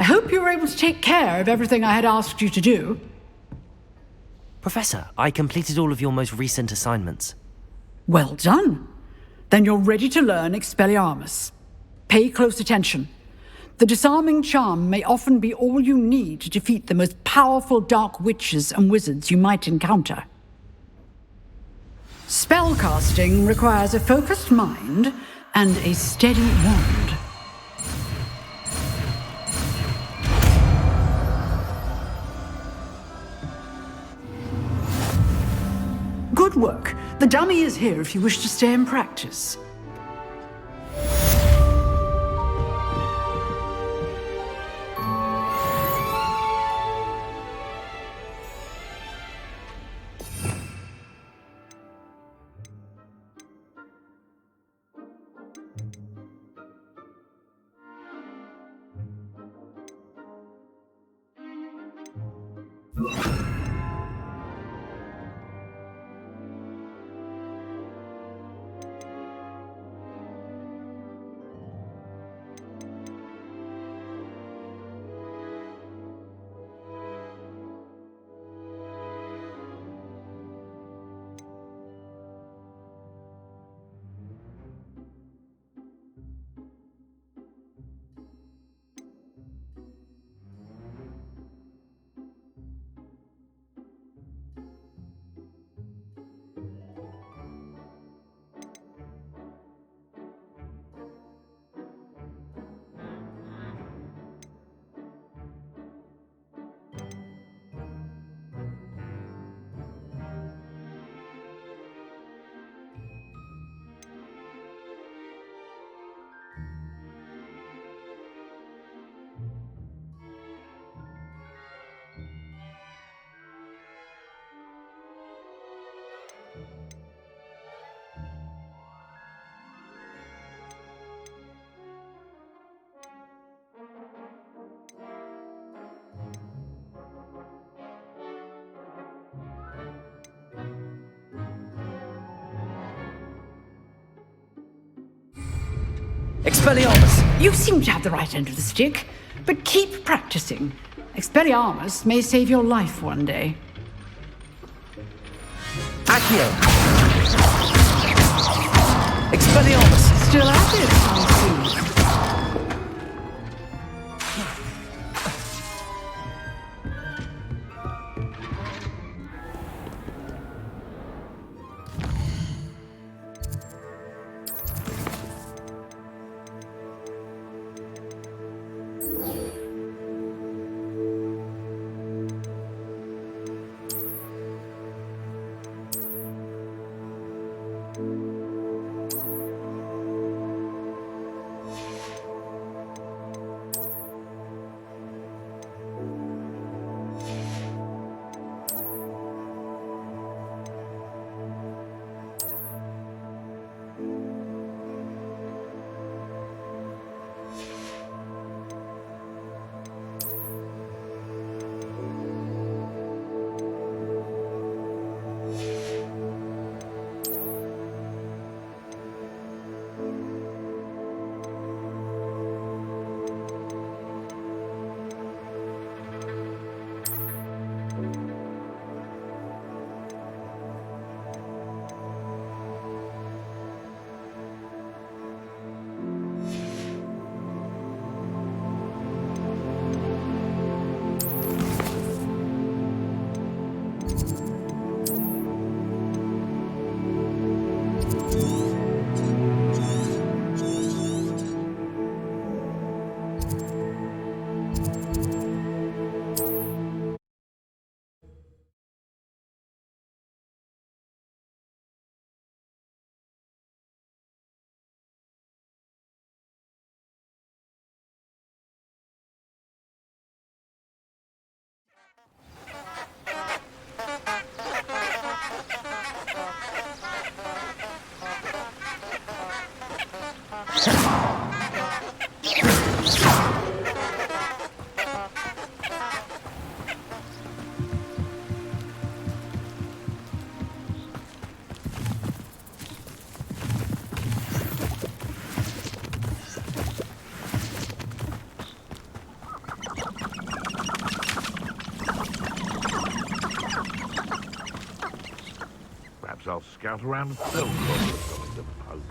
hope you were able to take care of everything I had asked you to do. Professor, I completed all of your most recent assignments. Well done. Then you're ready to learn Expelliarmus. Pay close attention. The disarming charm may often be all you need to defeat the most powerful dark witches and wizards you might encounter. Spellcasting requires a focused mind and a steady wand. Good work. The dummy is here if you wish to stay and practice. Expelliarmus! You seem to have the right end of the stick, but keep practicing. Expelliarmus may save your life one day. Accio! Expelliarmus! Still at it, I see. guess I'll scout around and still look for something to poach.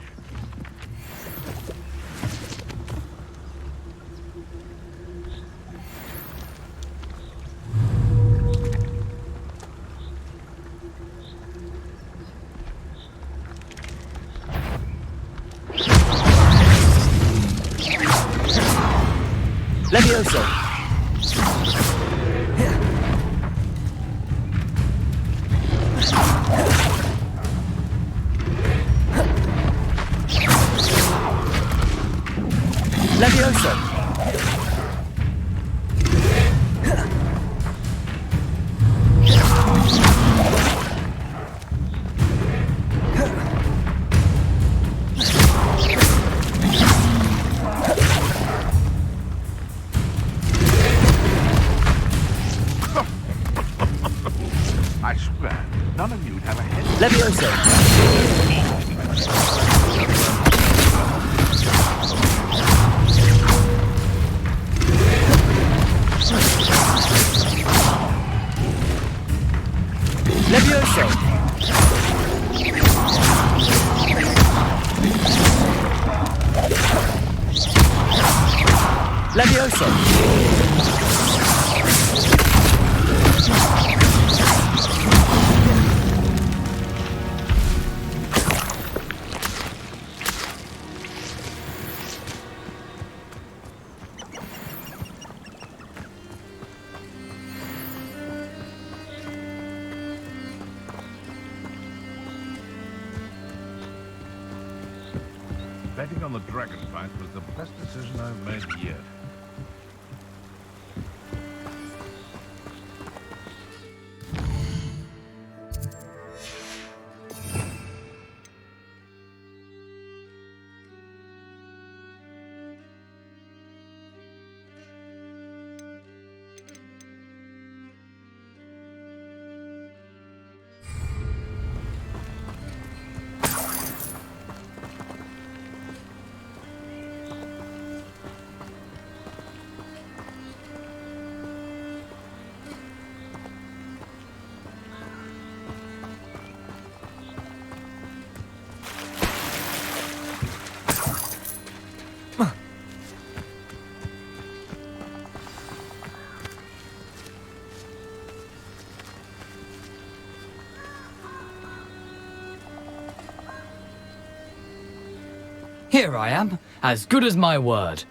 Levioso! Levioso! I swear, none of you'd have a head. Levioso! Levioso! Levioso! Betting on the dragon fight was the best decision I've made yet. Here I am, as good as my word.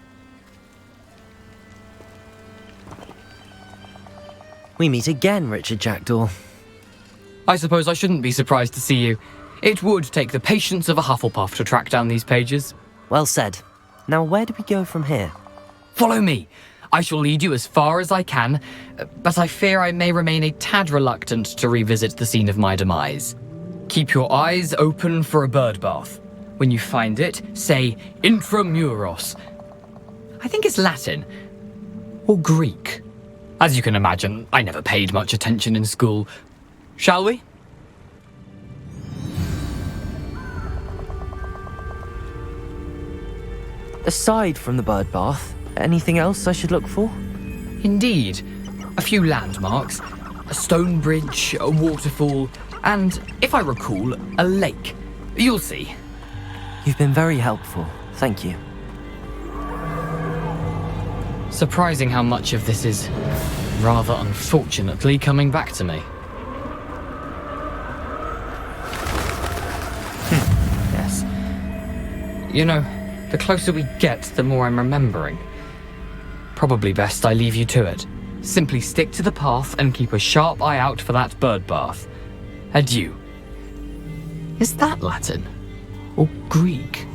We meet again, Richard Jackdaw. I suppose I shouldn't be surprised to see you. It would take the patience of a Hufflepuff to track down these pages. Well said. Now where do we go from here? Follow me. I shall lead you as far as I can, but I fear I may remain a tad reluctant to revisit the scene of my demise. Keep your eyes open for a bird bath. When you find it, say intramuros. I think it's Latin. Or Greek. As you can imagine, I never paid much attention in school. Shall we? Aside from the bird bath, anything else I should look for? Indeed. A few landmarks, a stone bridge, a waterfall, and, if I recall, a lake. You'll see. You've been very helpful. Thank you. Surprising how much of this is, rather unfortunately, coming back to me. Yes. You know, the closer we get, the more I'm remembering. Probably best I leave you to it. Simply stick to the path and keep a sharp eye out for that bird bath. Adieu. Is that Latin? Or Greek?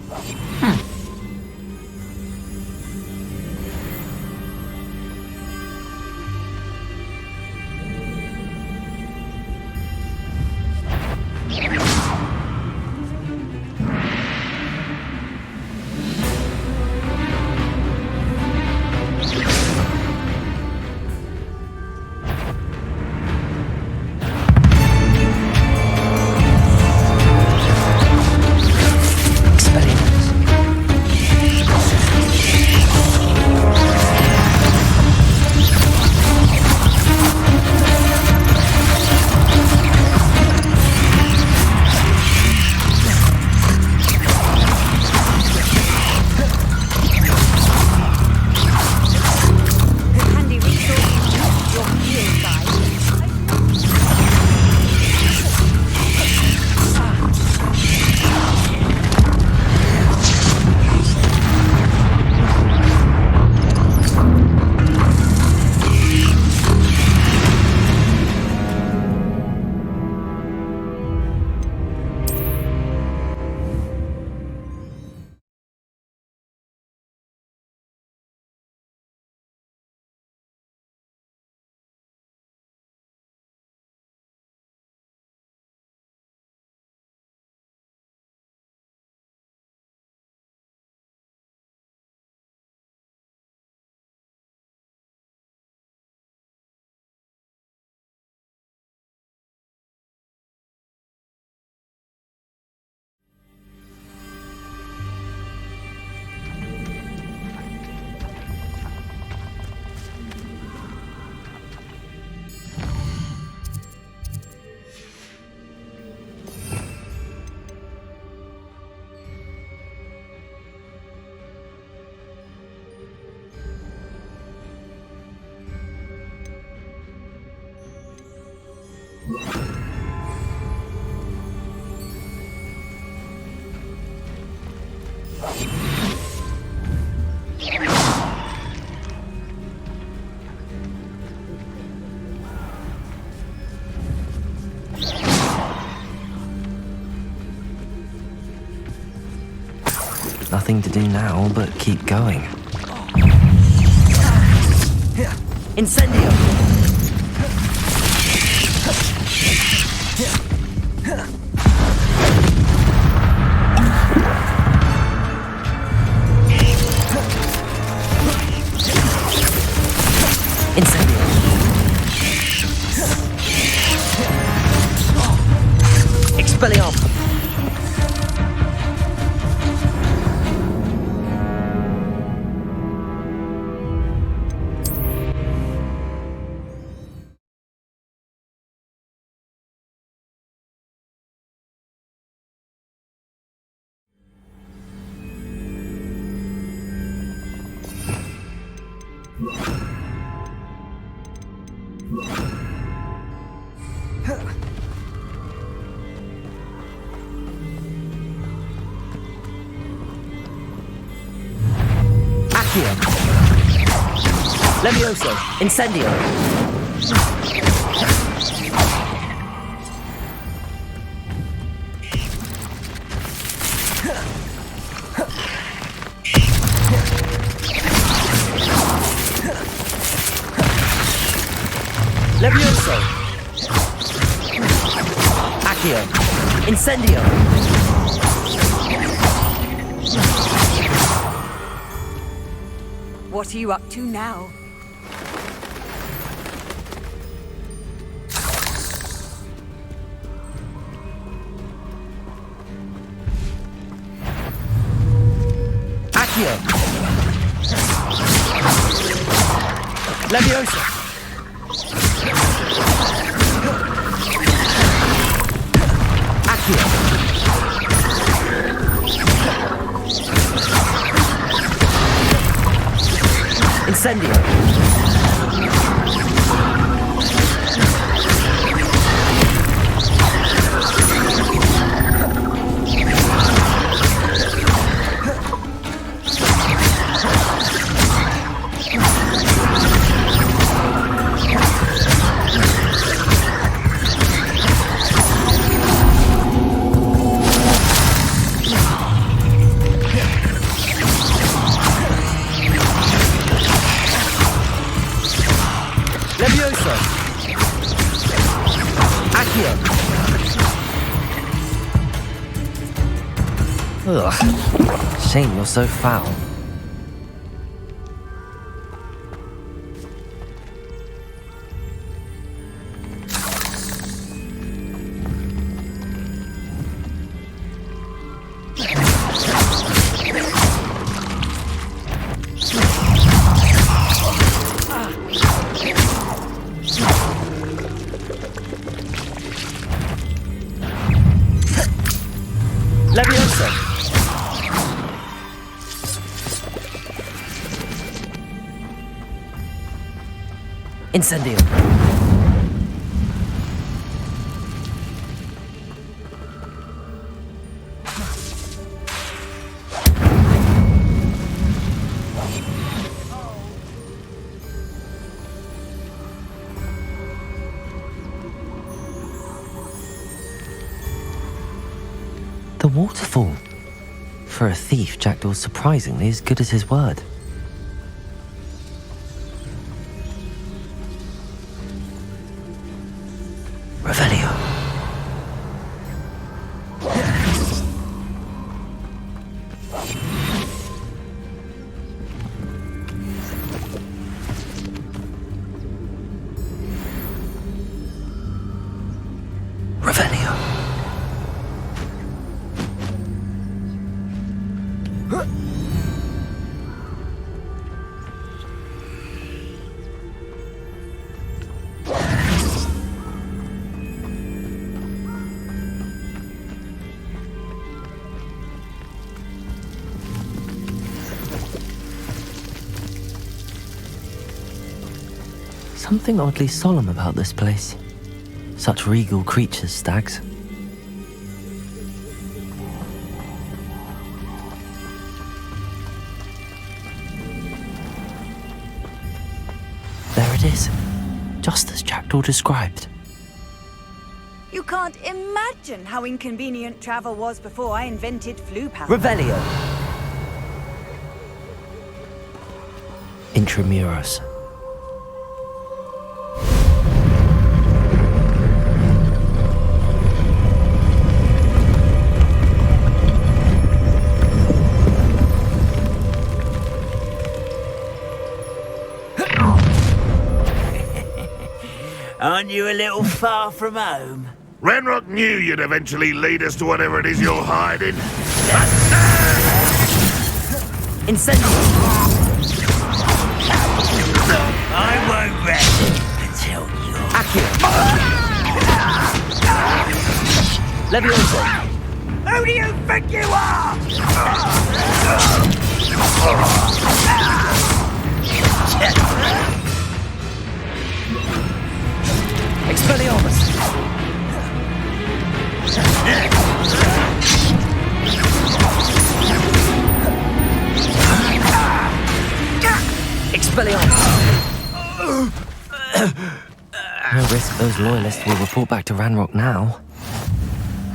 nothing to do now but keep going. Incendio! Incendio! Expelliarmus! Accio! Levioso! Incendio! Levioso! Accio! Incendio! What are you up to now? Accio! Levioso! Accio! Incendio! Levioso! Accio! Ugh. Shame you're so foul. Levioso! Incendio! The waterfall. For a thief, Jackdaw's surprisingly as good as his word. Revelio. Revelio. Something oddly solemn about this place. Such regal creatures, stags. There it is, just as Jackdaw described. You can't imagine how inconvenient travel was before I invented flu power. Revelio! Intramuros. Aren't you a little far from home? Ranrock knew you'd eventually lead us to whatever it is you're hiding. Incendio! I won't rest until you're... Accio! Levioso! Who do you think you are? Expelliarmus! Expelliarmus! No risk those loyalists will report back to Ranrock now.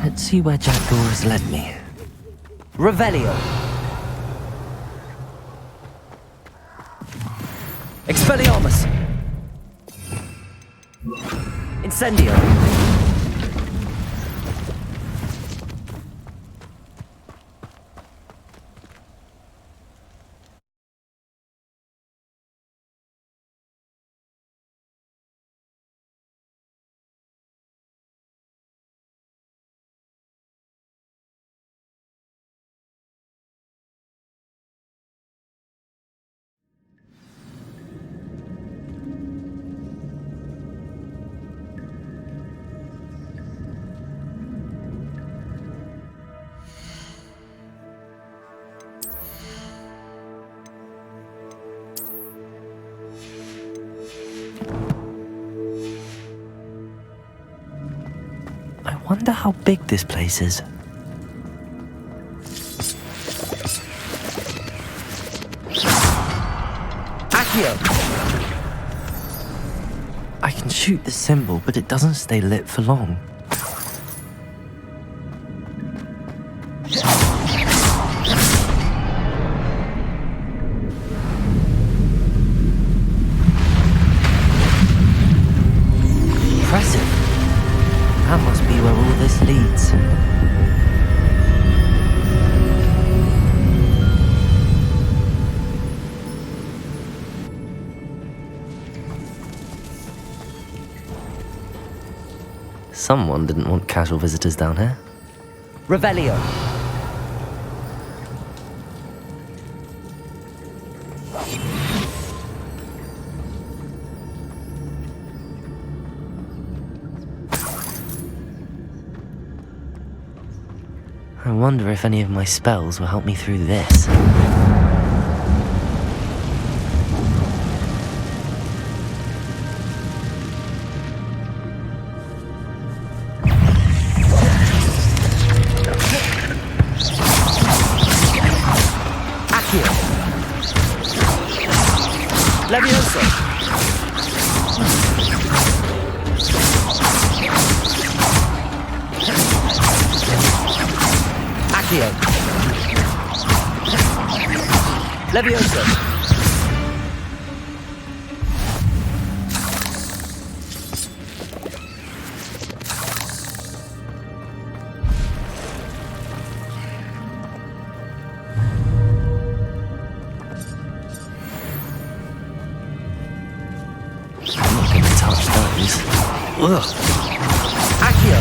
Let's see where Jackdaw has led me. Revelio! Expelliarmus! Incendio! I wonder how big this place is. Accio! I can shoot the symbol, but it doesn't stay lit for long. Impressive. That must be where all this leads. Someone didn't want casual visitors down here. Revelio! I wonder if any of my spells will help me through this. Accio! Levioso! Accio! Levioso! I'm not going to touch those. Ugh. Accio!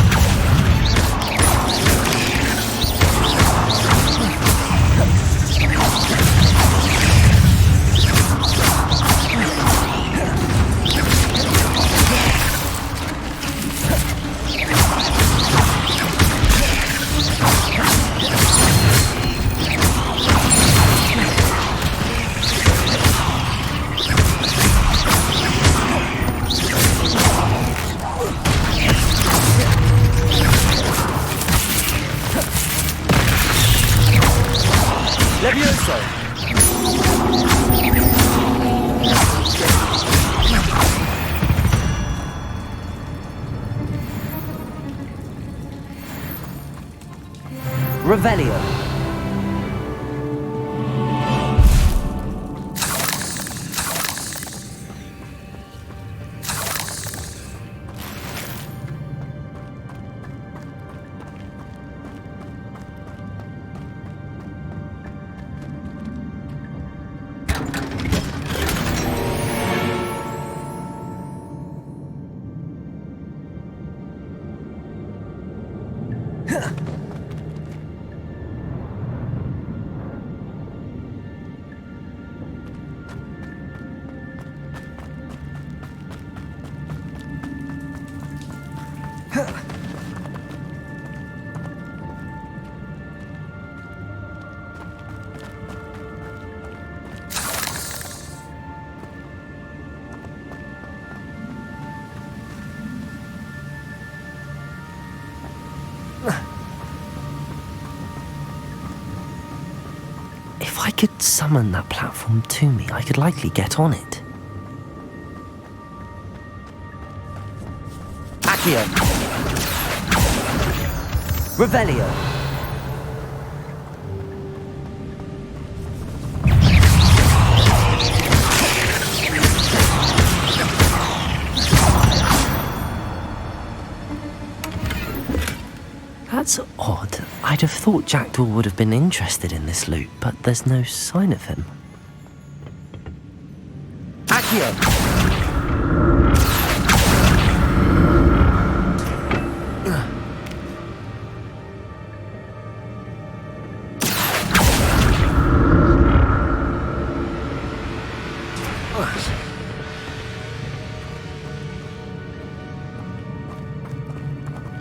Levioso! Revelio! could summon that platform to me, I could likely get on it. Accio. Revelio. That's odd. I'd have thought Jackdaw would have been interested in this loot, but there's no sign of him. Accio.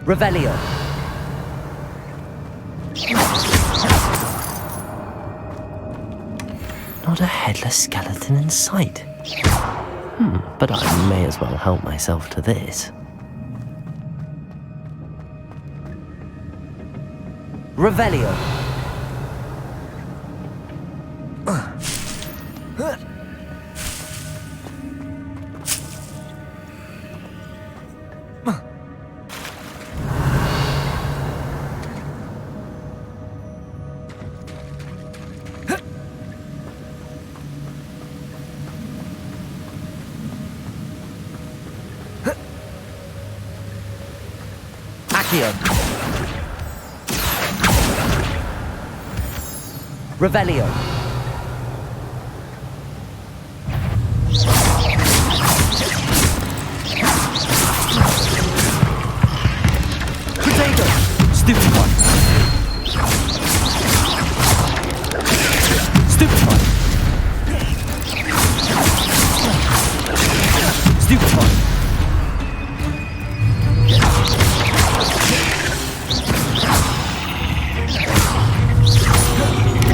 Revelio. Not a headless skeleton in sight. But I may as well help myself to this. Revelio. Revelio. Potato. Stupid one. Stupid one. Stupid one.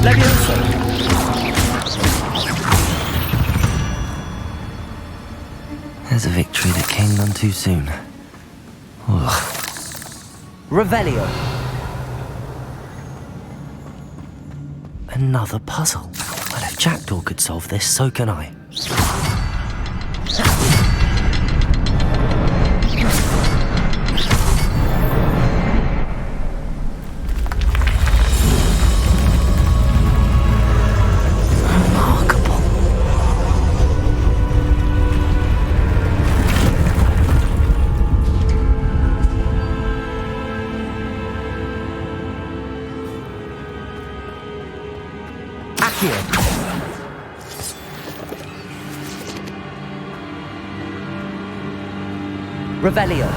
Levioso. There's a victory that came none too soon. Ugh. Revelio. Another puzzle. Well, if Jackdaw could solve this, so can I. Revelio.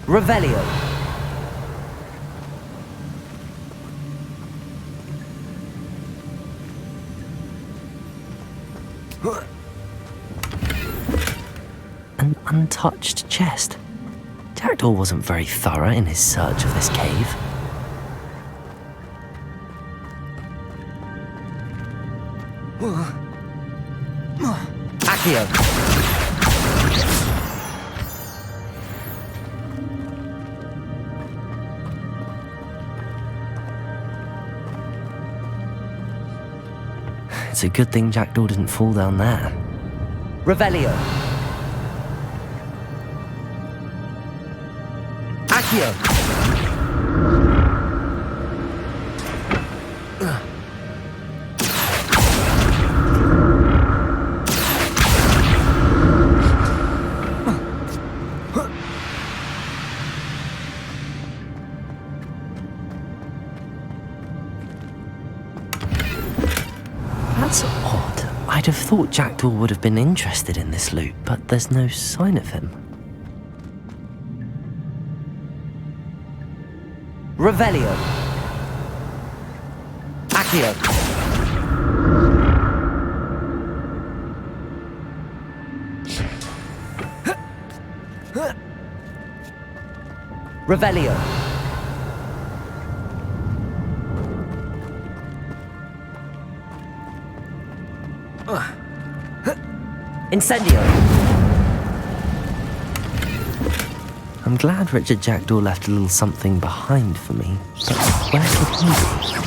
Revelio. An untouched chest. Jackdaw wasn't very thorough in his search of this cave. Accio. It's a good thing Jackdaw didn't fall down there. Revelio. Accio. That's odd. I'd have thought Jackdaw would have been interested in this loot, but there's no sign of him. Revelio. Accio. Revelio. Incendio. I'm glad Richard Jackdaw left a little something behind for me, but where could he be?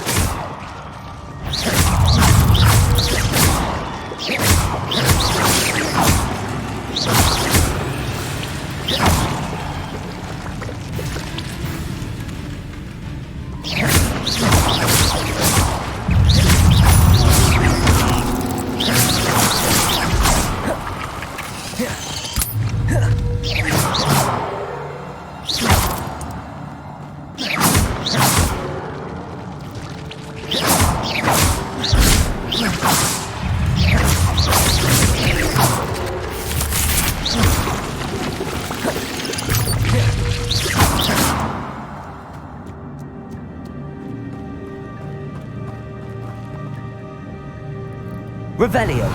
Revelio.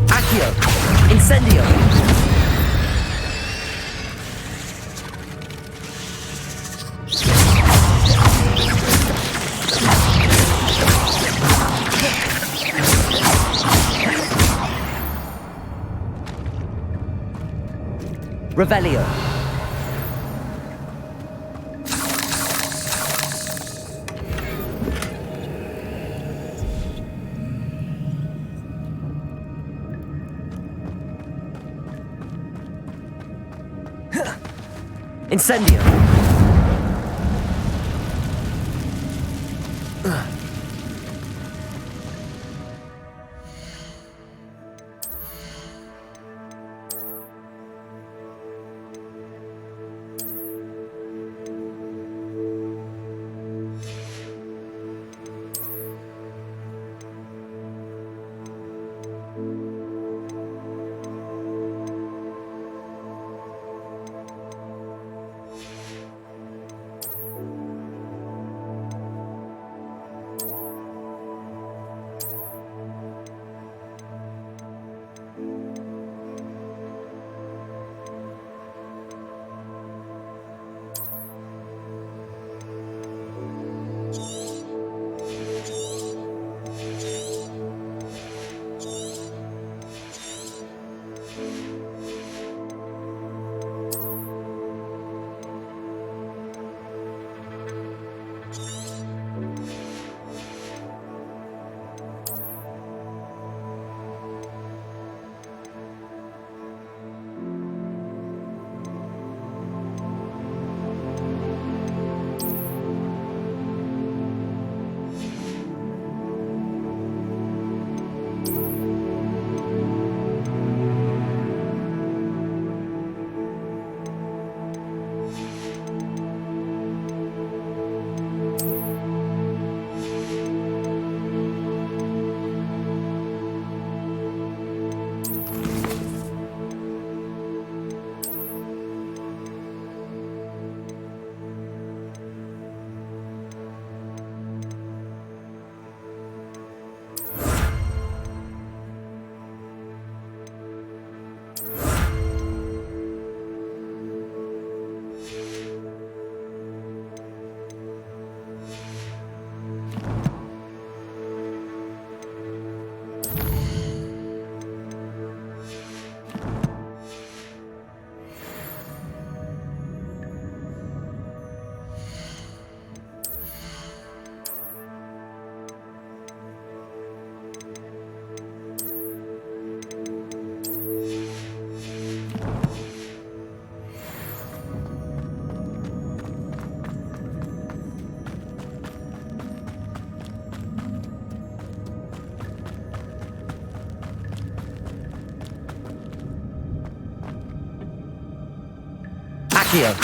Accio. Incendio. Revelio. Incendio. Accio.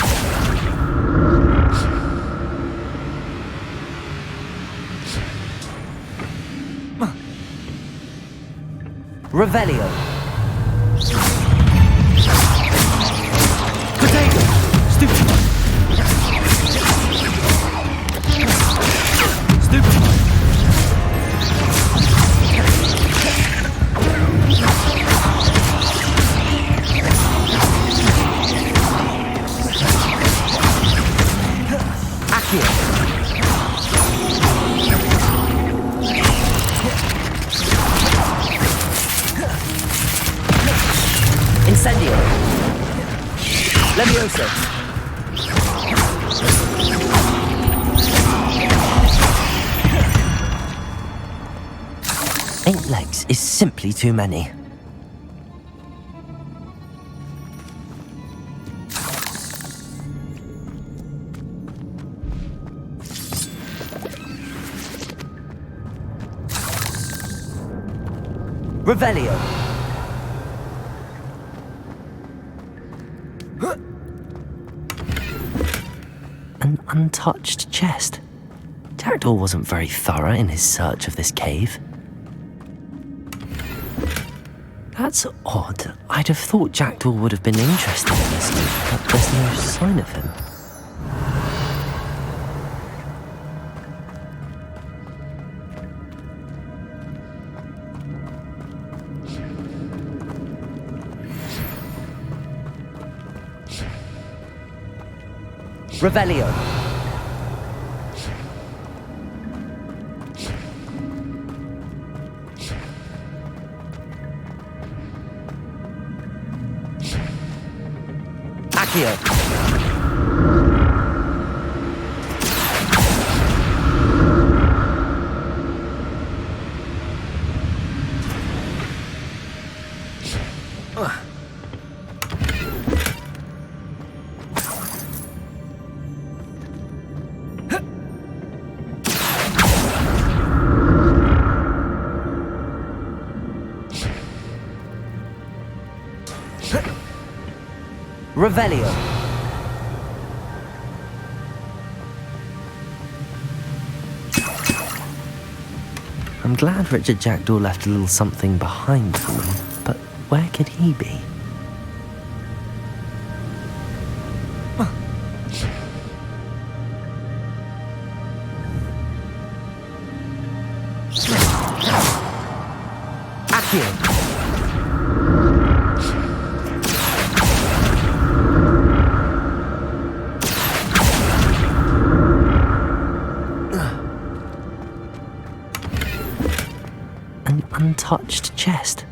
Revelio. Potato! Stupid! Incendio. Levioso. Eight legs is simply too many. Revelio. An untouched chest. Jackdaw wasn't very thorough in his search of this cave. That's odd. I'd have thought Jackdaw would have been interested in this, but there's no sign of him. Revelio. Accio. Revelio. I'm glad Richard Jackdaw left a little something behind for me, but where could he be? Accio. Untouched chest.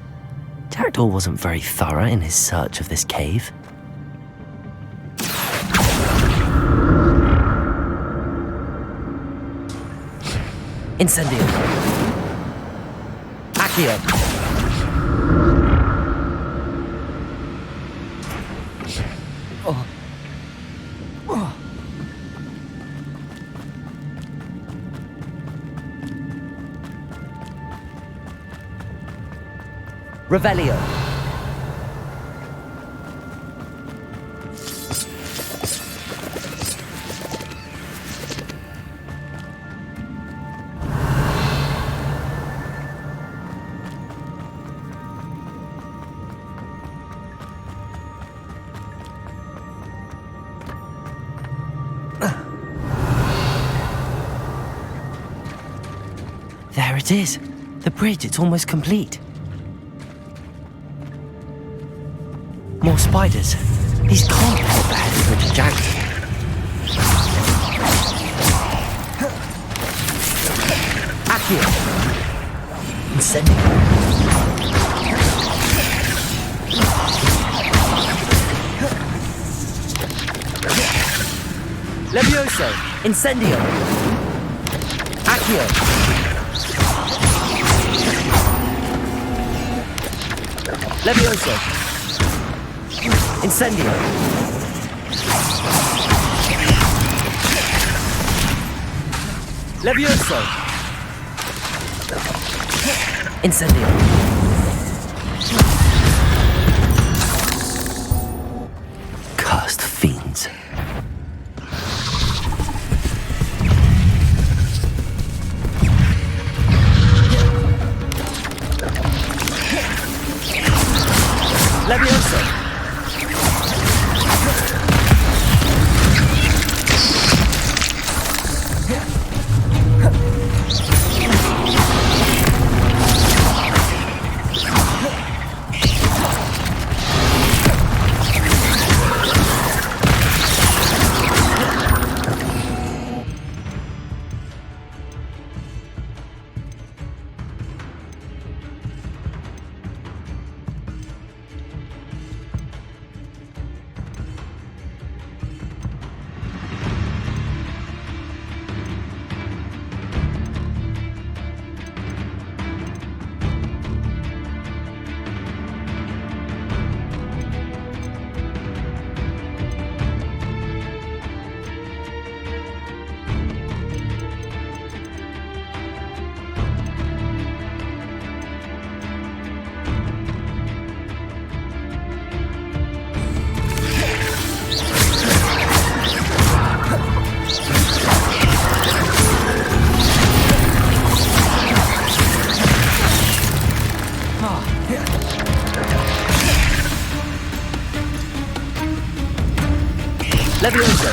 Jackdaw wasn't very thorough in his search of this cave. Incendio. Accio. Oh. Oh. Revelio. There it is. The bridge, it's almost complete. More spiders. These can't be the bad of Richard Jackdaw. Accio. Incendio. Levioso. Incendio. Accio. Levioso. Incendio. Levioso. Incendio. Cursed fiends. Levioso. Levioso!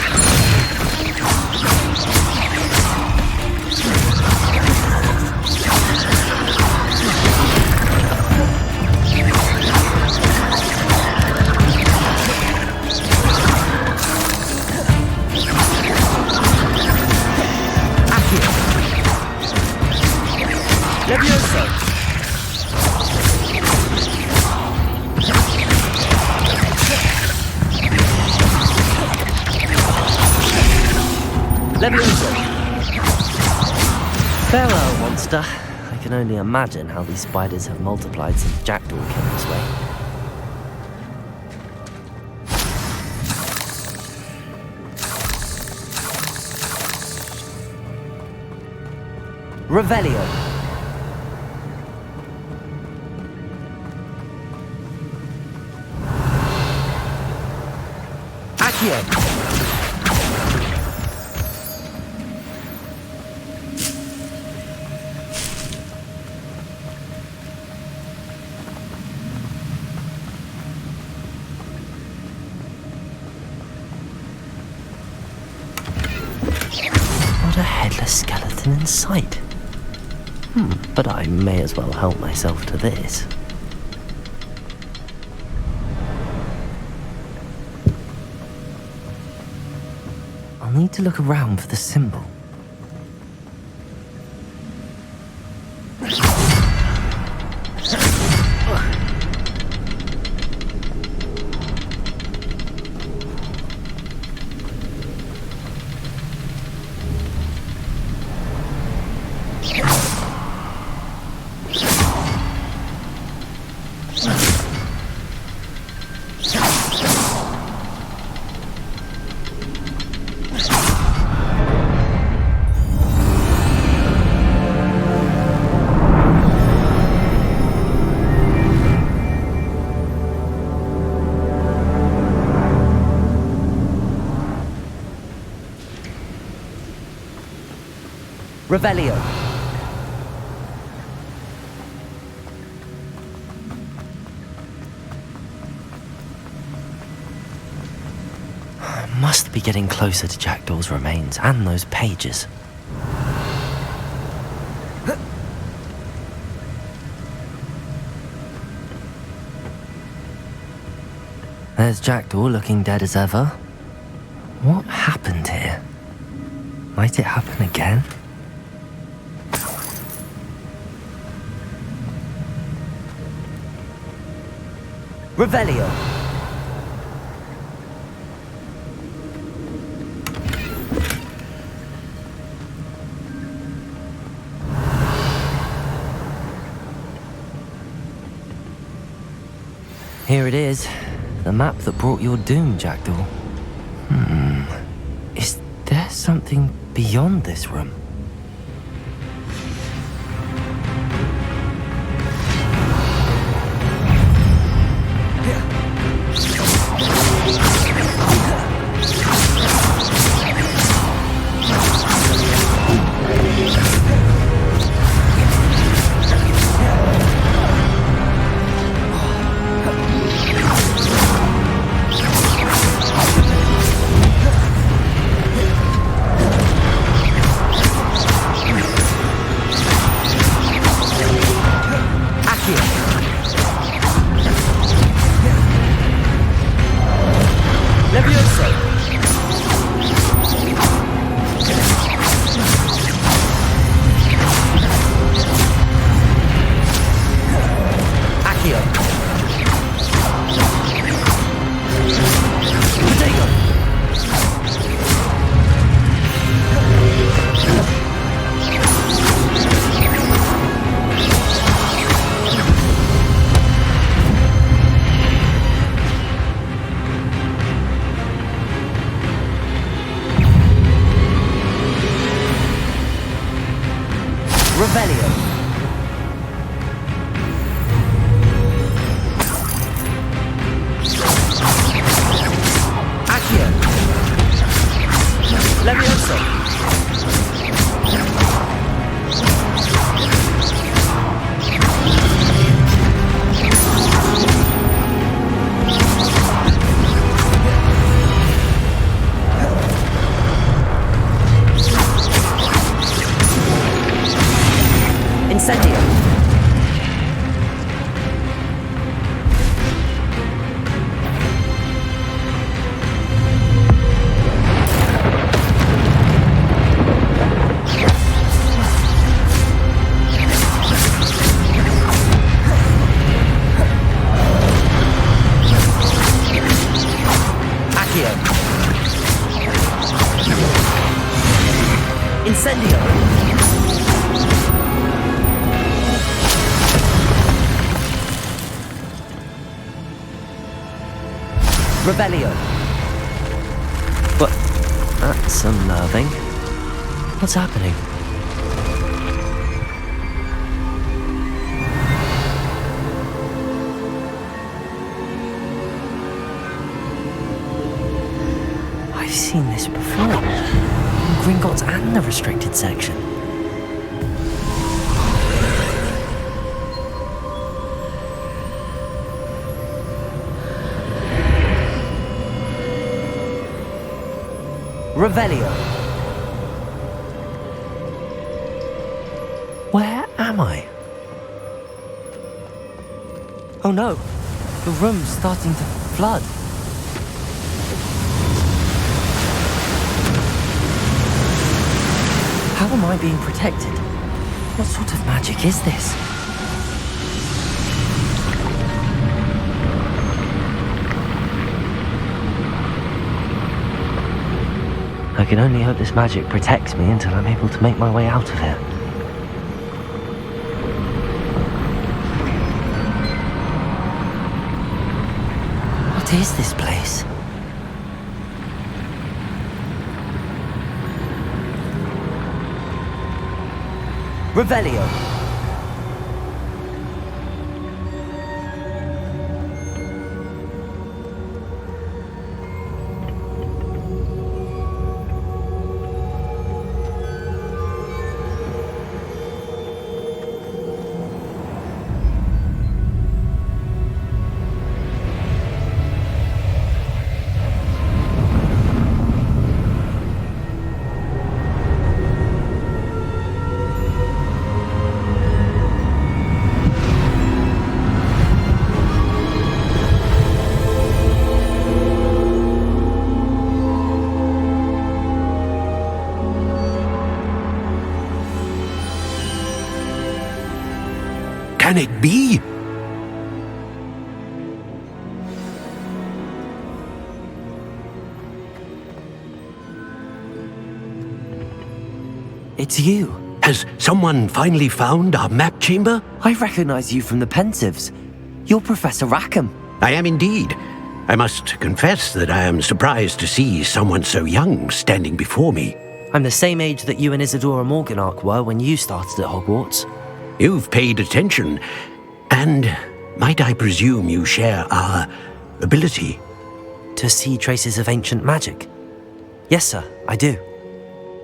Levioso! Levioso! Farewell, monster. I can only imagine how these spiders have multiplied since Jackdaw came this way. Revelio! Accio! Not a headless skeleton in sight. But I may as well help myself to this. I'll need to look around for the symbol. Revelio! Must be getting closer to Jackdaw's remains and those pages. There's Jackdaw looking dead as ever. What happened here? Might it happen again? Revelio! Here it is. The map that brought your doom, Jackdaw. Is there something beyond this room? Revelio. What? That's unnerving. What's happening? I've seen this before. In Gringotts and the restricted section. Revelio. Where am I? Oh no, the room's starting to flood. How am I being protected? What sort of magic is this? I can only hope this magic protects me until I'm able to make my way out of here. What is this place? Revelio. Can it be? It's you. Has someone finally found our map chamber? I recognize you from the Pensives. You're Professor Rackham. I am indeed. I must confess that I am surprised to see someone so young standing before me. I'm the same age that you and Isadora Morganach were when you started at Hogwarts. You've paid attention, and might I presume you share our ability? To see traces of ancient magic? Yes, sir, I do.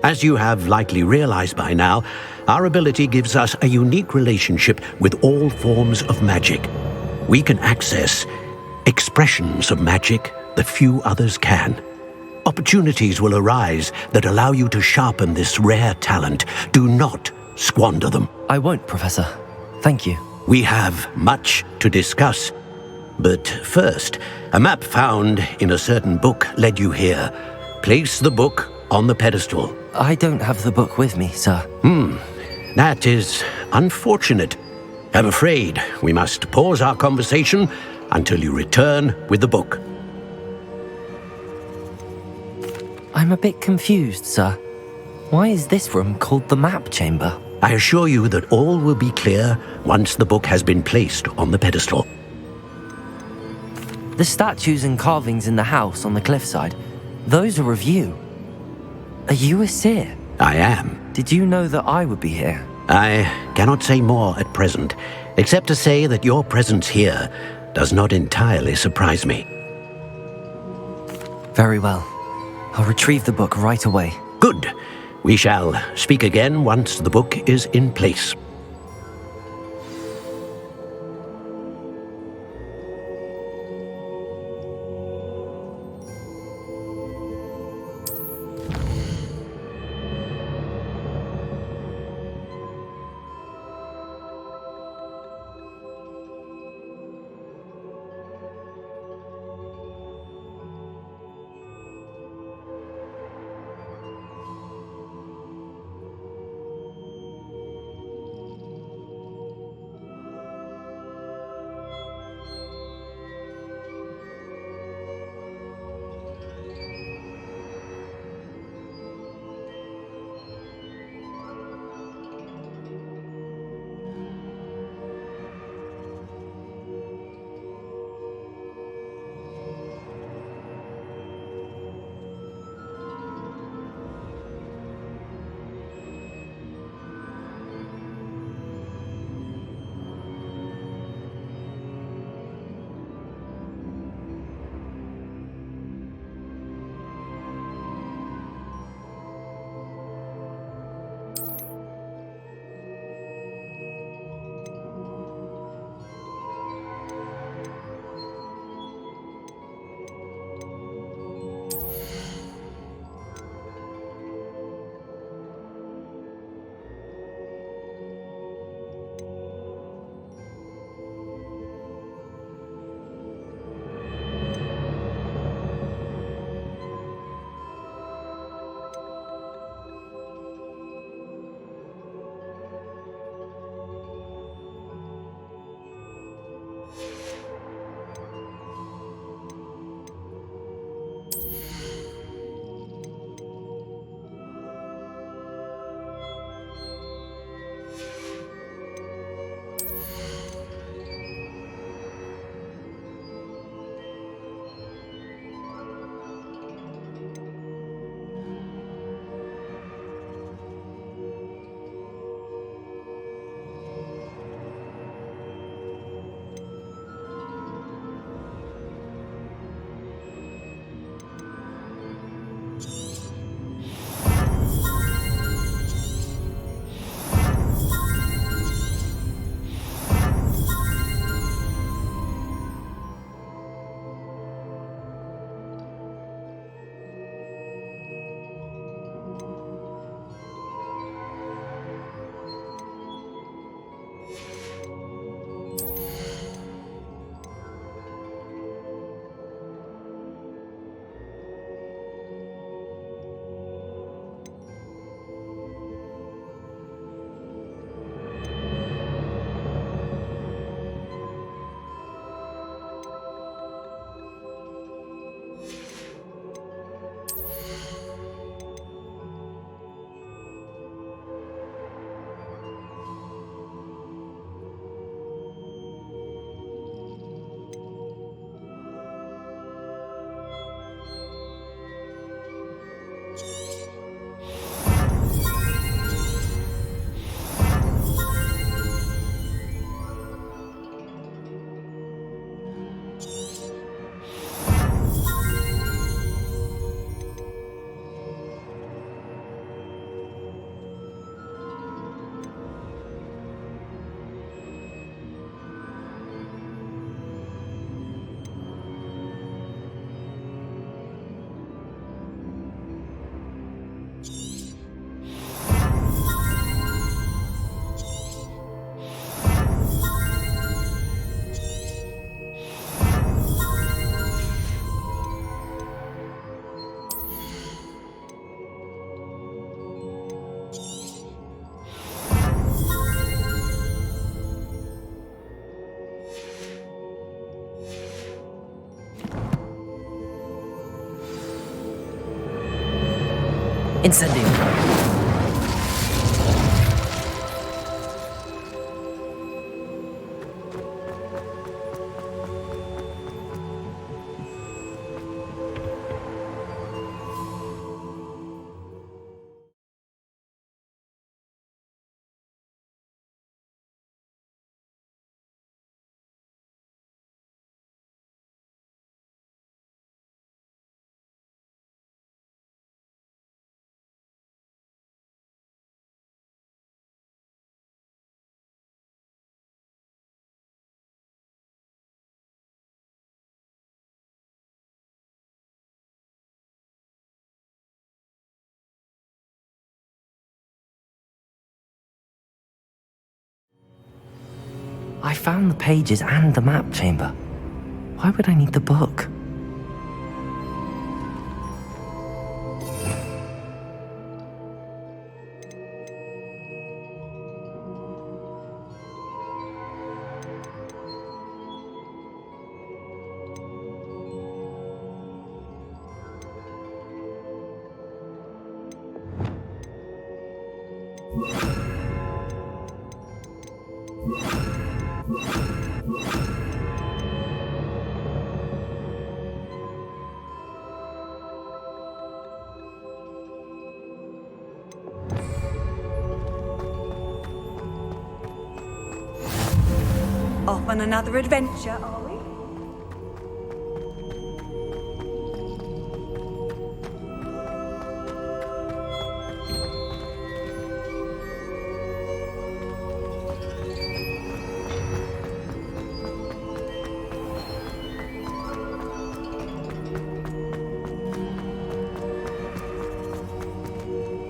As you have likely realized by now, our ability gives us a unique relationship with all forms of magic. We can access expressions of magic that few others can. Opportunities will arise that allow you to sharpen this rare talent. Do not squander them. I won't, Professor. Thank you. We have much to discuss. But first, a map found in a certain book led you here. Place the book on the pedestal. I don't have the book with me, sir. That is unfortunate. I'm afraid we must pause our conversation until you return with the book. I'm a bit confused, sir. Why is this room called the map chamber? I assure you that all will be clear once the book has been placed on the pedestal. The statues and carvings in the house on the cliffside, those are of you. Are you a seer? I am. Did you know that I would be here? I cannot say more at present, except to say that your presence here does not entirely surprise me. Very well. I'll retrieve the book right away. Good. We shall speak again once the book is in place. Incendio. I found the pages and the map chamber. Why would I need the book? Off on another adventure, are we?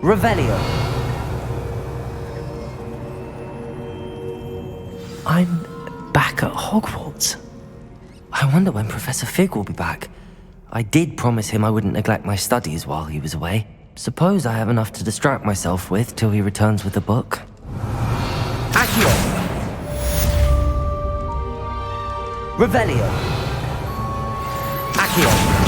Revelio. I'm back at Hogwarts. I wonder when Professor Fig will be back. I did promise him I wouldn't neglect my studies while he was away. Suppose I have enough to distract myself with till he returns with the book. Accio. Revelio. Accio.